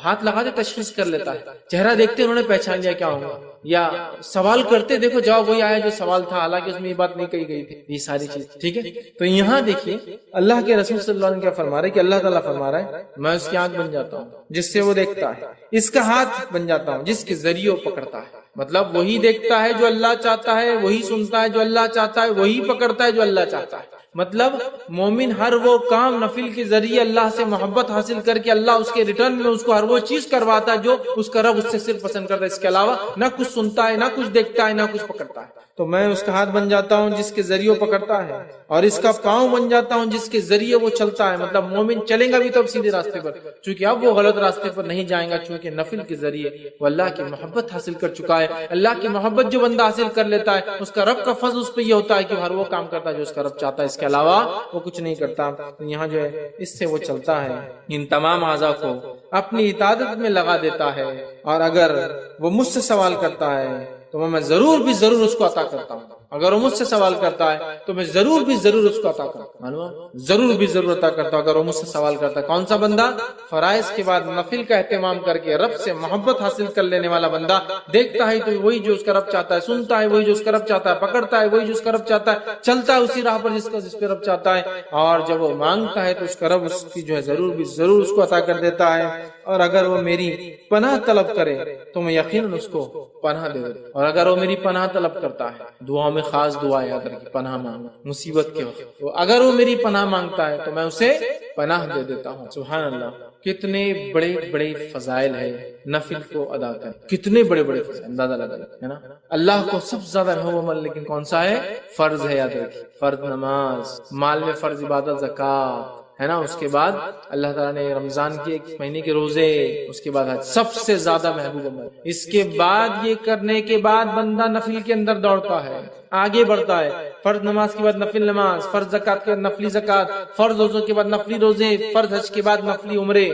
ہاتھ لگا دے تشخیص کر لیتا ہے, چہرہ دیکھتے انہوں نے پہچان لیا کیا ہوگا, یا سوال کرتے دیکھو جواب وہی آیا جو سوال تھا, حالانکہ اس میں یہ بات نہیں کہی گئی تھی. یہ ساری چیز ٹھیک ہے. تو یہاں دیکھیے اللہ کے رسول صلی اللہ علیہ وسلم کیا فرما رہے کہ اللہ تعالیٰ فرما رہا ہے میں اس کی آنکھ بن جاتا ہوں جس سے وہ دیکھتا ہے, اس کا ہاتھ بن جاتا ہوں جس کے ذریعے وہ پکڑتا ہے. مطلب وہی دیکھتا ہے جو اللہ چاہتا ہے, وہی سنتا ہے جو اللہ چاہتا ہے, وہی پکڑتا ہے جو اللہ چاہتا ہے. مطلب مومن ہر وہ کام نفل کے ذریعے اللہ سے محبت حاصل کر کے اللہ اس کے ریٹرن میں اس کو ہر وہ چیز کرواتا ہے جو اس کا رب اس سے صرف پسند کرتا ہے. اس کے علاوہ نہ کچھ سنتا ہے, نہ کچھ دیکھتا ہے, نہ کچھ پکڑتا ہے. تو میں اس کا ہاتھ بن جاتا ہوں جس کے ذریعے وہ پکڑتا ہے, اور اس کا پاؤں بن جاتا ہوں جس کے ذریعے وہ چلتا ہے. مطلب مومن چلیں گا بھی تو اب سیدھے راستے پر, چونکہ اب وہ غلط راستے پر نہیں جائیں گا, چونکہ نفل کے ذریعے وہ اللہ کی محبت حاصل کر چکا ہے. اللہ کی محبت جو بندہ حاصل کر لیتا ہے اس کا رب کا فضل اس پہ یہ ہوتا ہے کہ ہر وہ کام کرتا ہے جو اس کا رب چاہتا ہے, اس کے علاوہ وہ کچھ نہیں کرتا. تو یہاں جو ہے اس سے وہ چلتا ہے, ان تمام اعضاء کو اپنی اطاعت میں لگا دیتا ہے, اور اگر وہ مجھ سے سوال کرتا ہے تو میں ضرور بھی ضرور اس کو عطا کرتا ہوں. اگر وہ مجھ سے سوال کرتا ہے تو میں ضرور بھی ضرور اس کو عطا کرتا ہوں. معلوم، ضرور بھی ضرور عطا کرتا ہوں اگر وہ مجھ سے سوال کرتا ہے. کون سا بندہ؟ فرائض کے بعد نفل کا اہتمام کر کے رب سے محبت حاصل کر لینے والا بندہ. دیکھتا ہے تو وہی جو اس کا رب چاہتا ہے، سنتا ہے وہی جو اس کا رب چاہتا ہے، پکڑتا ہے وہی جو اس کا رب چاہتا ہے، چلتا ہے اسی راہ پر جس پہ رب چاہتا ہے. اور جب وہ مانگتا ہے تو اس کا رب اس کی جو ہے ضرور بھی ضرور اس کو عطا کر دیتا ہے. اور اگر وہ میری پناہ طلب کرے تو میں یقیناً اس کو پناہ دے دیتا ہوں. اور اگر وہ میری پناہ طلب کرتا ہے، دعا میں خاص دعا یاد رکھیں، پناہ مانگنا مصیبت کے وقت. تو اگر وہ میری پناہ مانگتا ہے تو میں اسے پناہ دے دیتا ہوں. سبحان اللہ، کتنے بڑے بڑے فضائل ہے نفل کو ادا کر، کتنے بڑے بڑے فضائل اندازہ لگا ہے نا. اللہ کو سب سے زیادہ محبوب عمل لیکن کون سا ہے؟ فرض ہے. یاد رکھیں، فرض نماز، مال میں فرض عبادت زکات ہے نا. اس کے بعد اللہ تعالیٰ نے رمضان کے ایک مہینے کے روزے، اس کے بعد حج، سب سے زیادہ محبوب عمل. اس کے بعد یہ کرنے کے بعد بندہ نفل کے اندر دوڑتا ہے، آگے بڑھتا ہے. فرض نماز کے بعد نفل نماز، فرض زکات کے بعد نفلی زکات، فرض روزوں کے بعد نفلی روزے، فرض حج کے بعد نفلی عمرے،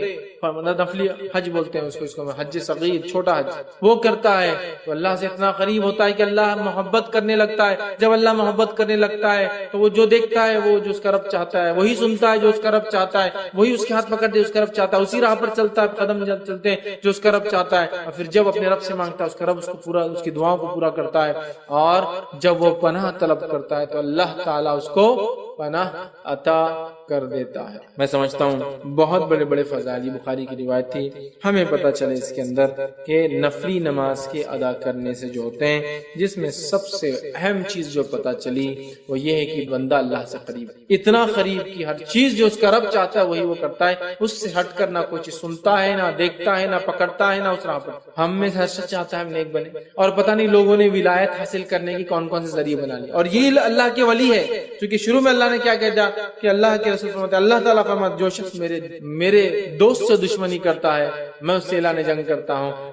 نفلی حج بولتے ہیں اس کو حج صغیر، چھوٹا حج، وہ کرتا ہے. تو اللہ سے اتنا قریب ہوتا ہے کہ اللہ محبت کرنے لگتا ہے. جب اللہ محبت کرنے لگتا ہے تو وہ جو دیکھتا ہے وہ جو اس کا رب چاہتا ہے، وہی سنتا ہے جو اس کا رب چاہتا ہے، وہی اس کے ہاتھ پکڑ دے اس کا رب چاہتا ہے، اسی راہ پر چلتا ہے، قدم چلتے ہیں جو اس کا رب چاہتا ہے. اور پھر جب اپنے رب سے مانگتا ہے اس کا رب اس کو پورا، اس کی دعاؤں کو پورا کرتا ہے. اور جب وہ پناہ طلب کرتا ہے تو اللہ تعالیٰ اس کو پناہ عطا کر دیتا ہے. میں سمجھتا ہوں بہت بڑے بڑے فضائل، یہ بخاری کی روایت تھی. ہمیں پتہ چلے اس کے اندر کہ نفلی نماز کے ادا کرنے سے جو ہوتے ہیں، جس میں سب سے اہم چیز جو پتہ چلی وہ یہ ہے کہ بندہ اللہ سے قریب، اتنا قریب کہ ہر چیز جو اس کا رب چاہتا ہے وہی وہ کرتا ہے. اس سے ہٹ کر نہ کوئی چیز سنتا ہے، نہ دیکھتا ہے، نہ پکڑتا ہے، نہ اس راہ پر. ہم میں ہر شخص چاہتا ہے ہم نیک بنے، اور پتہ نہیں لوگوں نے ولایت حاصل کرنے کی کون کون سے ذریعے بنا لیے. اور یہ اللہ کے ولی ہے، کیونکہ شروع میں اللہ نے کیا کہا کہ اللہ کے رسول فرماتے ہیں، اللہ تعالیٰ فرماتا جو شخص میرے دوست سے دشمنی کرتا ہے میں اس سے اعلان جنگ کرتا ہوں.